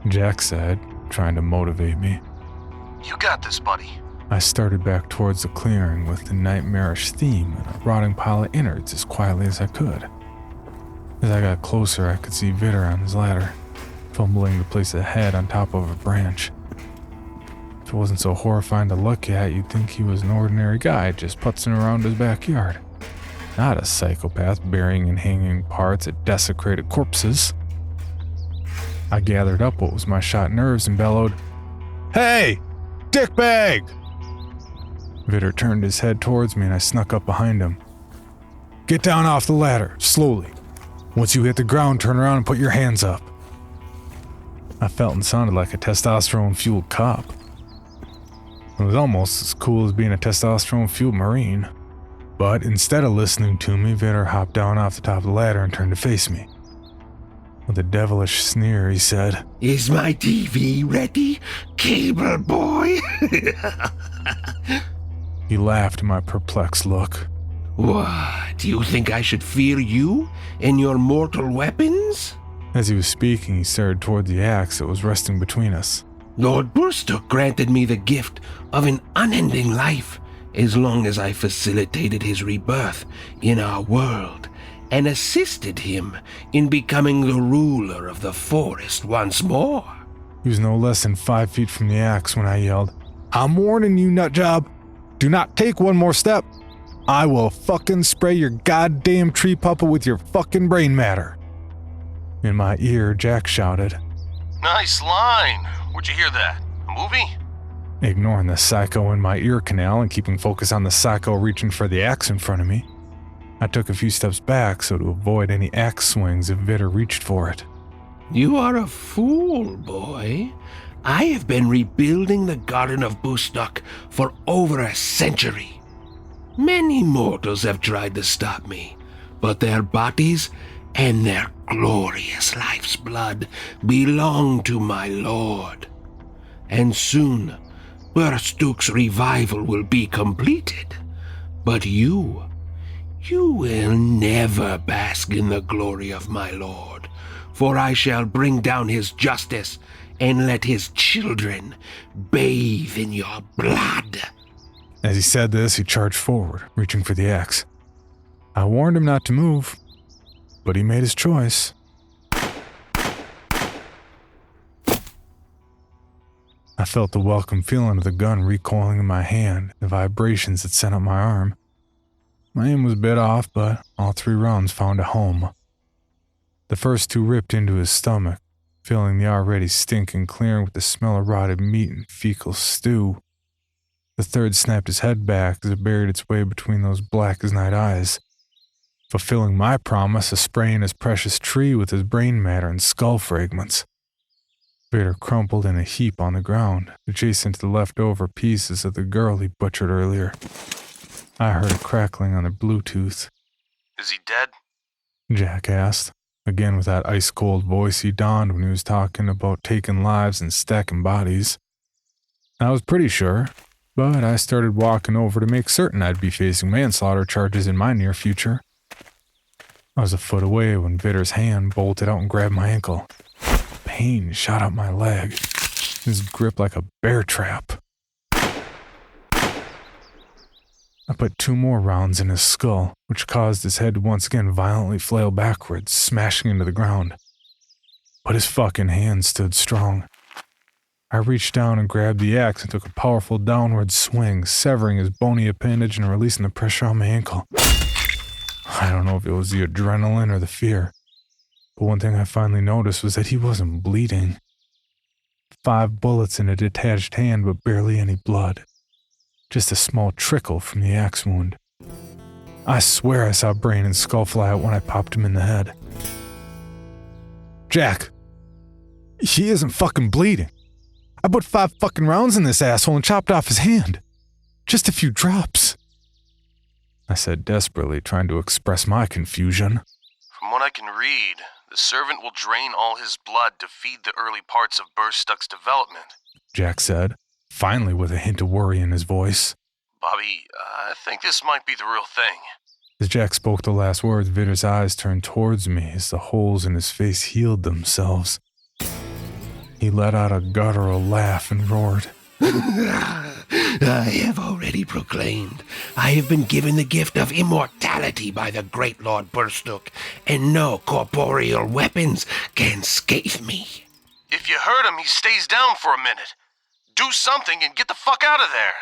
Jack said, trying to motivate me. You got this, buddy. I started back towards the clearing with the nightmarish theme and a rotting pile of innards as quietly as I could. As I got closer, I could see Vitter on his ladder, fumbling to place a head on top of a branch. If it wasn't so horrifying to look at, you'd think he was an ordinary guy just putzing around his backyard. Not a psychopath burying and hanging parts of desecrated corpses. I gathered up what was my shot nerves and bellowed, "Hey! Dickbag!" Vitter turned his head towards me and I snuck up behind him. "Get down off the ladder, slowly. Once you hit the ground, turn around and put your hands up." I felt and sounded like a testosterone-fueled cop. It was almost as cool as being a testosterone-fueled Marine. But instead of listening to me, Vitter hopped down off the top of the ladder and turned to face me. With a devilish sneer, he said, Is my TV ready, cable boy? He laughed at my perplexed look. What, do you think I should fear you and your mortal weapons? As he was speaking, he stared toward the axe that was resting between us. Lord Burstock granted me the gift of an unending life as long as I facilitated his rebirth in our world and assisted him in becoming the ruler of the forest once more. He was no less than 5 feet from the axe when I yelled, "I'm warning you, nutjob. Do not take one more step. I will fucking spray your goddamn tree puppa with your fucking brain matter." In my ear, Jack shouted, Nice line. Where'd you hear that? A movie? ignoring the psycho in my ear canal and keeping focus on the psycho reaching for the axe in front of me. I took a few steps back so to avoid any axe swings if Vitter reached for it. You are a fool, boy. I have been rebuilding the Garden of Bostock for over a century. Many mortals have tried to stop me, but their bodies and their glorious life's blood belong to my lord. And soon, Burstook's revival will be completed. But you will never bask in the glory of my lord, for I shall bring down his justice and let his children bathe in your blood. As he said this, he charged forward, reaching for the axe. I warned him not to move, but he made his choice. I felt the welcome feeling of the gun recoiling in my hand, the vibrations that sent up my arm. My aim was a bit off, but all 3 rounds found a home. The first 2 ripped into his stomach, filling the already stinking clearing with the smell of rotted meat and fecal stew. The third snapped his head back as it buried its way between those black-as-night eyes, fulfilling my promise of spraying his precious tree with his brain matter and skull fragments. Vader crumpled in a heap on the ground, adjacent to the leftover pieces of the girl he butchered earlier. I heard a crackling on the Bluetooth. Is he dead? Jack asked, again with that ice-cold voice he donned when he was talking about taking lives and stacking bodies. I was pretty sure, but I started walking over to make certain I'd be facing manslaughter charges in my near future. I was a foot away when Vitter's hand bolted out and grabbed my ankle. Pain shot up my leg, his grip like a bear trap. I put 2 more rounds in his skull, which caused his head to once again violently flail backwards, smashing into the ground. But his fucking hand stood strong. I reached down and grabbed the axe and took a powerful downward swing, severing his bony appendage and releasing the pressure on my ankle. I don't know if it was the adrenaline or the fear, but one thing I finally noticed was that he wasn't bleeding. 5 bullets in a detached hand, but barely any blood. Just a small trickle from the axe wound. I swear I saw brain and skull fly out when I popped him in the head. Jack, he isn't fucking bleeding. I put 5 fucking rounds in this asshole and chopped off his hand. Just a few drops. I said desperately, trying to express my confusion. From what I can read, the servant will drain all his blood to feed the early parts of Burstook's development, Jack said, finally with a hint of worry in his voice. Bobby, I think this might be the real thing. As Jack spoke the last words, Vitter's eyes turned towards me as the holes in his face healed themselves. He let out a guttural laugh and roared. I have already proclaimed. I have been given the gift of immortality by the great Lord Burstook, and no corporeal weapons can scathe me. If you hurt him, he stays down for a minute. Do something and get the fuck out of there.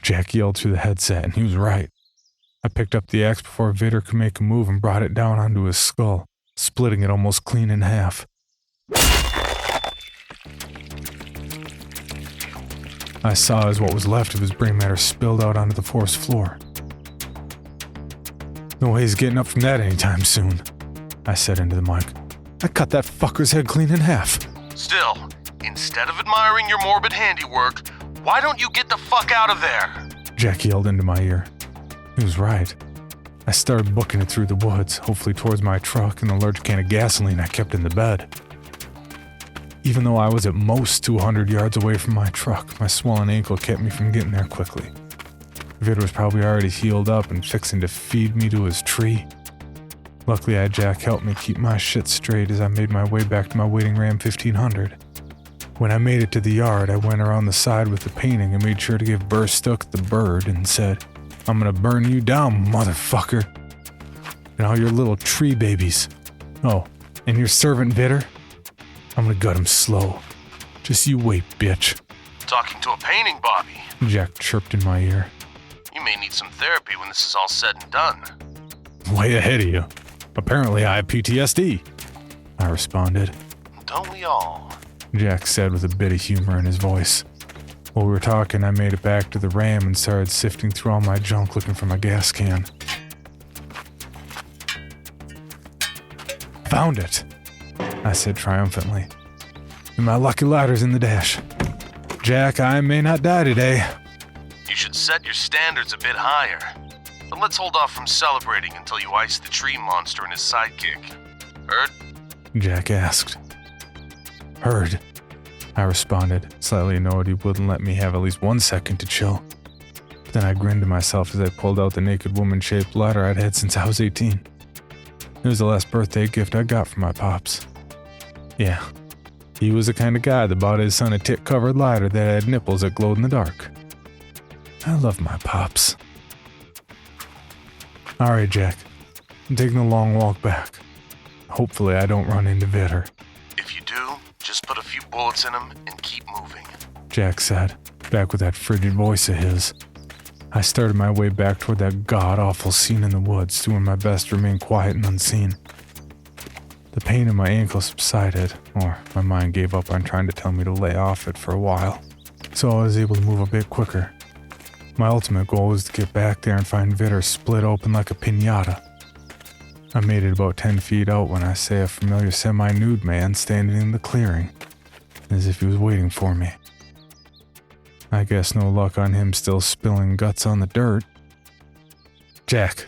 Jack yelled through the headset, and he was right. I picked up the axe before Vitter could make a move and brought it down onto his skull, splitting it almost clean in half. I saw as what was left of his brain matter spilled out onto the forest floor. No way he's getting up from that anytime soon, I said into the mic. I cut that fucker's head clean in half. Still, instead of admiring your morbid handiwork, why don't you get the fuck out of there? Jack yelled into my ear. He was right. I started booking it through the woods, hopefully towards my truck and the large can of gasoline I kept in the bed. Even though I was at most 200 yards away from my truck, my swollen ankle kept me from getting there quickly. Vitter was probably already healed up and fixing to feed me to his tree. Luckily, I had Jack help me keep my shit straight as I made my way back to my waiting Ram 1500. When I made it to the yard, I went around the side with the painting and made sure to give Burstuck the bird and said, "I'm gonna burn you down, motherfucker. And all your little tree babies. Oh, and your servant Vitter? I'm gonna gut him slow. Just you wait, bitch." Talking to a painting, Bobby. Jack chirped in my ear. You may need some therapy when this is all said and done. Way ahead of you. Apparently I have PTSD, I responded. Don't we all? Jack said with a bit of humor in his voice. While we were talking, I made it back to the ram and started sifting through all my junk looking for my gas can. Found it, I said triumphantly. And my lucky lighter's in the dash. Jack, I may not die today. You should set your standards a bit higher. But let's hold off from celebrating until you ice the tree monster and his sidekick. Heard? Jack asked. Heard, I responded, slightly annoyed he wouldn't let me have at least 1 second to chill. But then I grinned to myself as I pulled out the naked woman-shaped lighter I'd had since I was 18. It was the last birthday gift I got from my pops. Yeah, he was the kind of guy that bought his son a tit-covered lighter that had nipples that glowed in the dark. I love my pops. Alright, Jack. I'm taking a long walk back. Hopefully I don't run into Vitter. If you do, just put a few bullets in him and keep moving, Jack said, back with that frigid voice of his. I started my way back toward that god-awful scene in the woods, doing my best to remain quiet and unseen. The pain in my ankle subsided, or my mind gave up on trying to tell me to lay off it for a while, so I was able to move a bit quicker. My ultimate goal was to get back there and find Vitter split open like a piñata. I made it about 10 feet out when I saw a familiar semi-nude man standing in the clearing, as if he was waiting for me. I guess no luck on him still spilling guts on the dirt. Jack,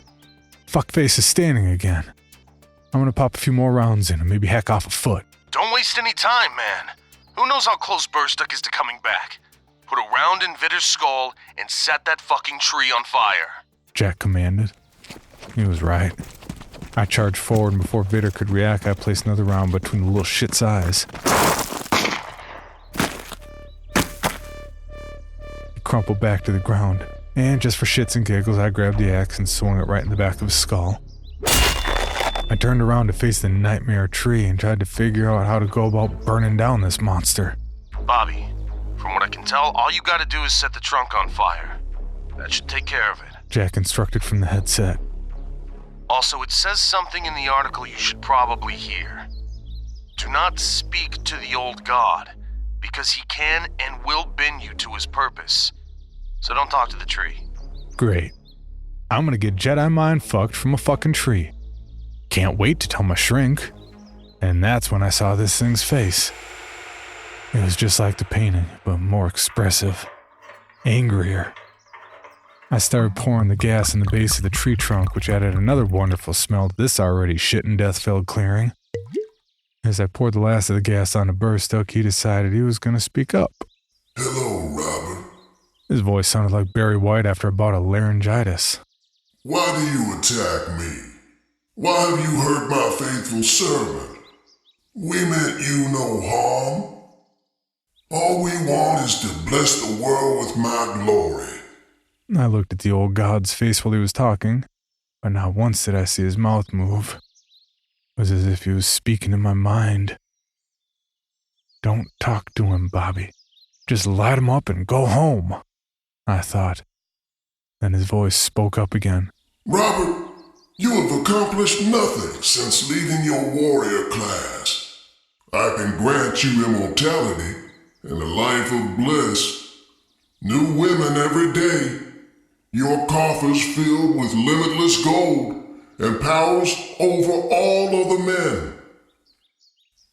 fuckface is standing again. I'm gonna pop a few more rounds in and maybe hack off a foot. Don't waste any time, man. Who knows how close Burstuck is to coming back? Put a round in Vitter's skull and set that fucking tree on fire, Jack commanded. He was right. I charged forward, and before Vitter could react, I placed another round between the little shit's eyes. He crumpled back to the ground, and just for shits and giggles, I grabbed the axe and swung it right in the back of his skull. I turned around to face the nightmare tree and tried to figure out how to go about burning down this monster. Bobby, from what I can tell, all you gotta do is set the trunk on fire. That should take care of it, Jack instructed from the headset. Also, it says something in the article you should probably hear. Do not speak to the old god, because he can and will bend you to his purpose. So don't talk to the tree. Great. I'm gonna get Jedi mind fucked from a fucking tree. Can't wait to tell my shrink. And that's when I saw this thing's face. It was just like the painting, but more expressive. Angrier. I started pouring the gas in the base of the tree trunk, which added another wonderful smell to this already shit and death-filled clearing. As I poured the last of the gas on a Burstuck, he decided he was going to speak up. Hello, Robert. His voice sounded like Barry White after I bought a laryngitis. Why do you attack me? Why have you hurt my faithful servant? We meant you no harm. All we want is to bless the world with my glory. I looked at the old god's face while he was talking, but not once did I see his mouth move. It was as if he was speaking in my mind. Don't talk to him, Bobby. Just light him up and go home, I thought. Then his voice spoke up again. Robert, you have accomplished nothing since leaving your warrior class. I can grant you immortality and a life of bliss. New women every day. Your coffers filled with limitless gold and powers over all other men.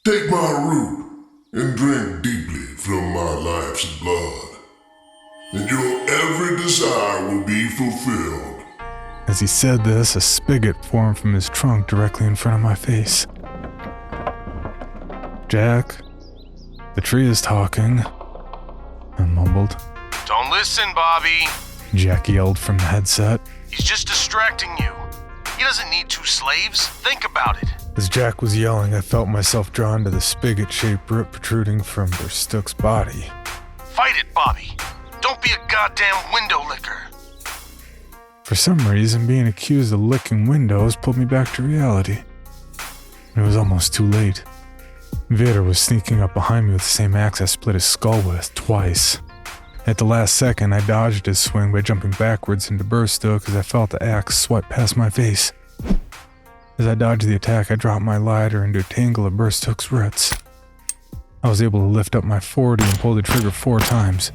Take my root and drink deeply from my life's blood, and your every desire will be fulfilled. As he said this, a spigot formed from his trunk directly in front of my face. Jack, the tree is talking, I mumbled. Don't listen, Bobby. Jack yelled from the headset. He's just distracting you. He doesn't need 2 slaves. Think about it. As Jack was yelling, I felt myself drawn to the spigot-shaped rip protruding from Burstook's body. Fight it, Bobby. Don't be a goddamn window licker. For some reason, being accused of licking windows pulled me back to reality. It was almost too late. Vitter was sneaking up behind me with the same axe I split his skull with twice. At the last second, I dodged his swing by jumping backwards into Burstook as I felt the axe swipe past my face. As I dodged the attack, I dropped my lighter into a tangle of Burstook's roots. I was able to lift up my .40 and pull the trigger 4 times.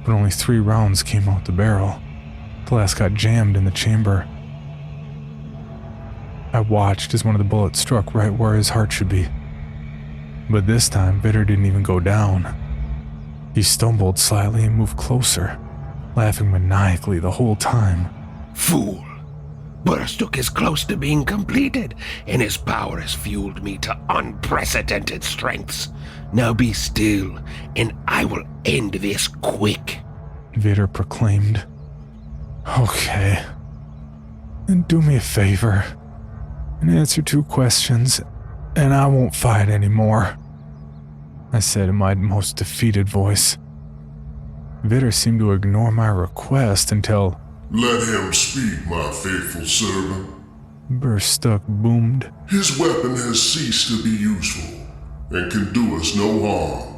But only 3 rounds came out the barrel. The last got jammed in the chamber. I watched as one of the bullets struck right where his heart should be. But this time, Vitter didn't even go down. He stumbled slightly and moved closer, laughing maniacally the whole time. Fool! Burstook is close to being completed, and his power has fueled me to unprecedented strengths. Now be still, and I will end this quick. Vitter proclaimed. Okay. Then do me a favor and answer 2 questions, and I won't fight anymore, I said in my most defeated voice. Vitter seemed to ignore my request until... Let him speak, my faithful servant. Burstook boomed. His weapon has ceased to be useful and can do us no harm.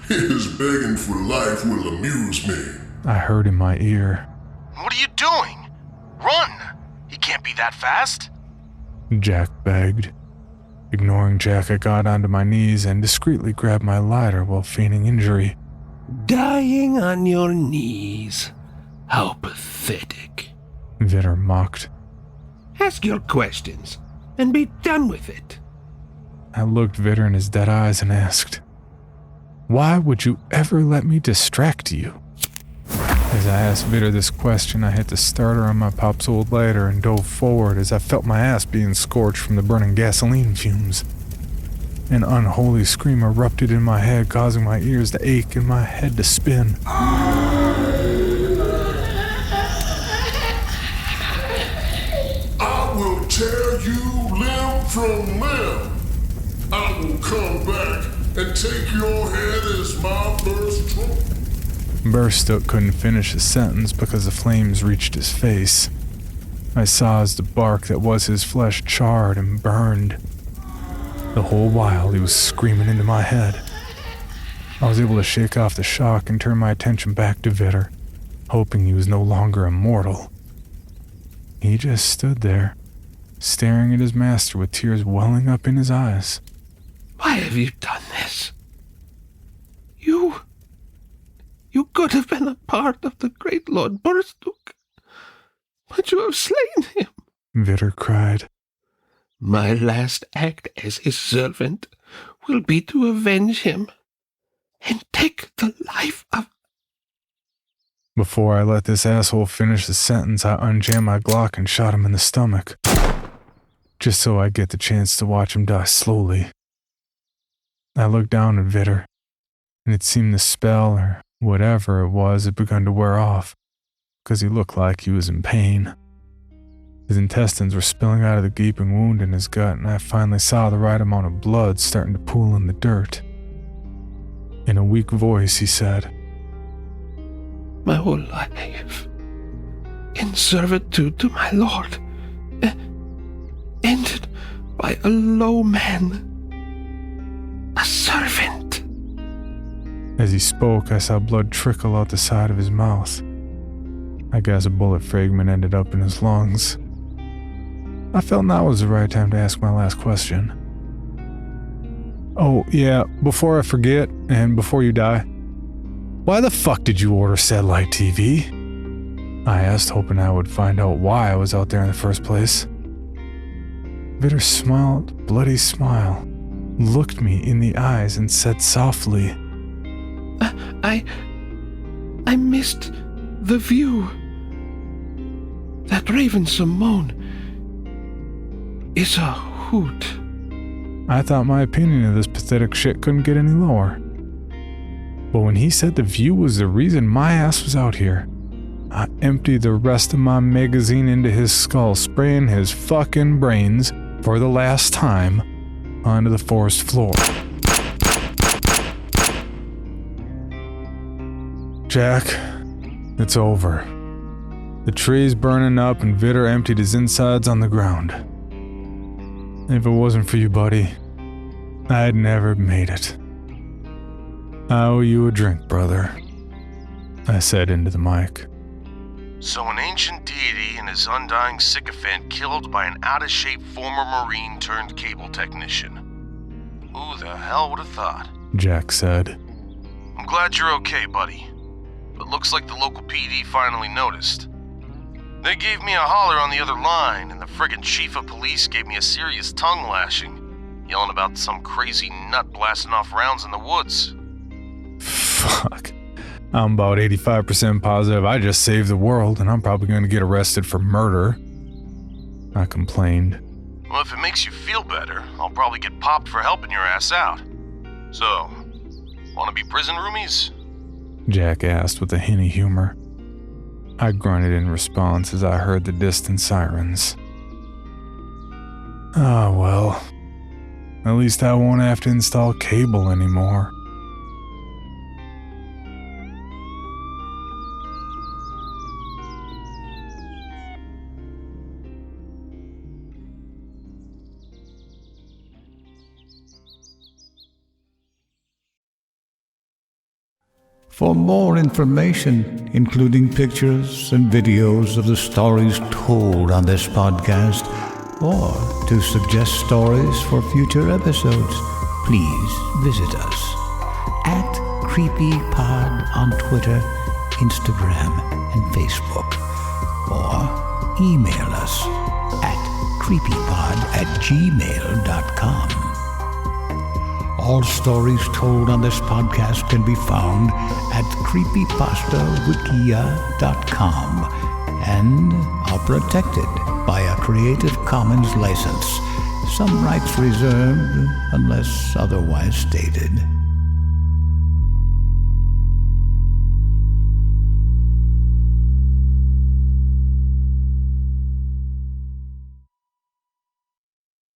His begging for life will amuse me. I heard in my ear. What are you doing? Run! He can't be that fast. Jack begged. Ignoring Jack, I got onto my knees and discreetly grabbed my lighter while feigning injury. Dying on your knees. How pathetic. Vitter mocked. Ask your questions, and be done with it. I looked Vitter in his dead eyes and asked, why would you ever let me distract you? As I asked Vitter this question, I hit the starter on my pop's old lighter and dove forward as I felt my ass being scorched from the burning gasoline fumes. An unholy scream erupted in my head, causing my ears to ache and my head to spin. I will tear you limb from limb. I will come back and take your head as my first trophy. Burstook couldn't finish his sentence because the flames reached his face. I saw as the bark that was his flesh charred and burned. The whole while he was screaming into my head. I was able to shake off the shock and turn my attention back to Vitter, hoping he was no longer immortal. He just stood there, staring at his master with tears welling up in his eyes. Why have you done this? You could have been a part of the great Lord Burstook, but you have slain him. Vitter cried. My last act as his servant will be to avenge him and take the life of... Before I let this asshole finish the sentence, I unjammed my Glock and shot him in the stomach, just so I'd get the chance to watch him die slowly. I looked down at Vitter, and it seemed the spell, or whatever it was, had begun to wear off, because he looked like he was in pain. His intestines were spilling out of the gaping wound in his gut, and I finally saw the right amount of blood starting to pool in the dirt. In a weak voice, he said, My whole life, in servitude to my lord, ended by a low man, a servant. As he spoke, I saw blood trickle out the side of his mouth. I guess a bullet fragment ended up in his lungs. I felt now was the right time to ask my last question. Oh, yeah, before I forget, and before you die, why the fuck did you order satellite TV? I asked, hoping I would find out why I was out there in the first place. Vitter smiled a bloody smile, looked me in the eyes, and said softly, I missed the view. That Raven Simone is a hoot. I thought my opinion of this pathetic shit couldn't get any lower. But when he said the view was the reason my ass was out here, I emptied the rest of my magazine into his skull, spraying his fucking brains for the last time onto the forest floor. Jack, it's over. The tree's burning up and Vitter emptied his insides on the ground. If it wasn't for you, buddy, I'd never made it. I owe you a drink, brother, I said into the mic. So an ancient deity and his undying sycophant killed by an out-of-shape former Marine turned cable technician. Who the hell would have thought? Jack said. I'm glad you're okay, buddy. But looks like the local PD finally noticed. They gave me a holler on the other line, and the friggin' chief of police gave me a serious tongue lashing, yelling about some crazy nut blasting off rounds in the woods. Fuck. I'm about 85% positive I just saved the world, and I'm probably going to get arrested for murder, I complained. Well, if it makes you feel better, I'll probably get popped for helping your ass out. So, wanna be prison roomies? Jack asked with a hint of humor. I grunted in response as I heard the distant sirens. Oh well, at least I won't have to install cable anymore. For more information, including pictures and videos of the stories told on this podcast, or to suggest stories for future episodes, please visit us at CreepyPod on Twitter, Instagram, and Facebook, or email us at creepypod@gmail.com. All stories told on this podcast can be found at creepypastawikia.com and are protected by a Creative Commons license. Some rights reserved unless otherwise stated.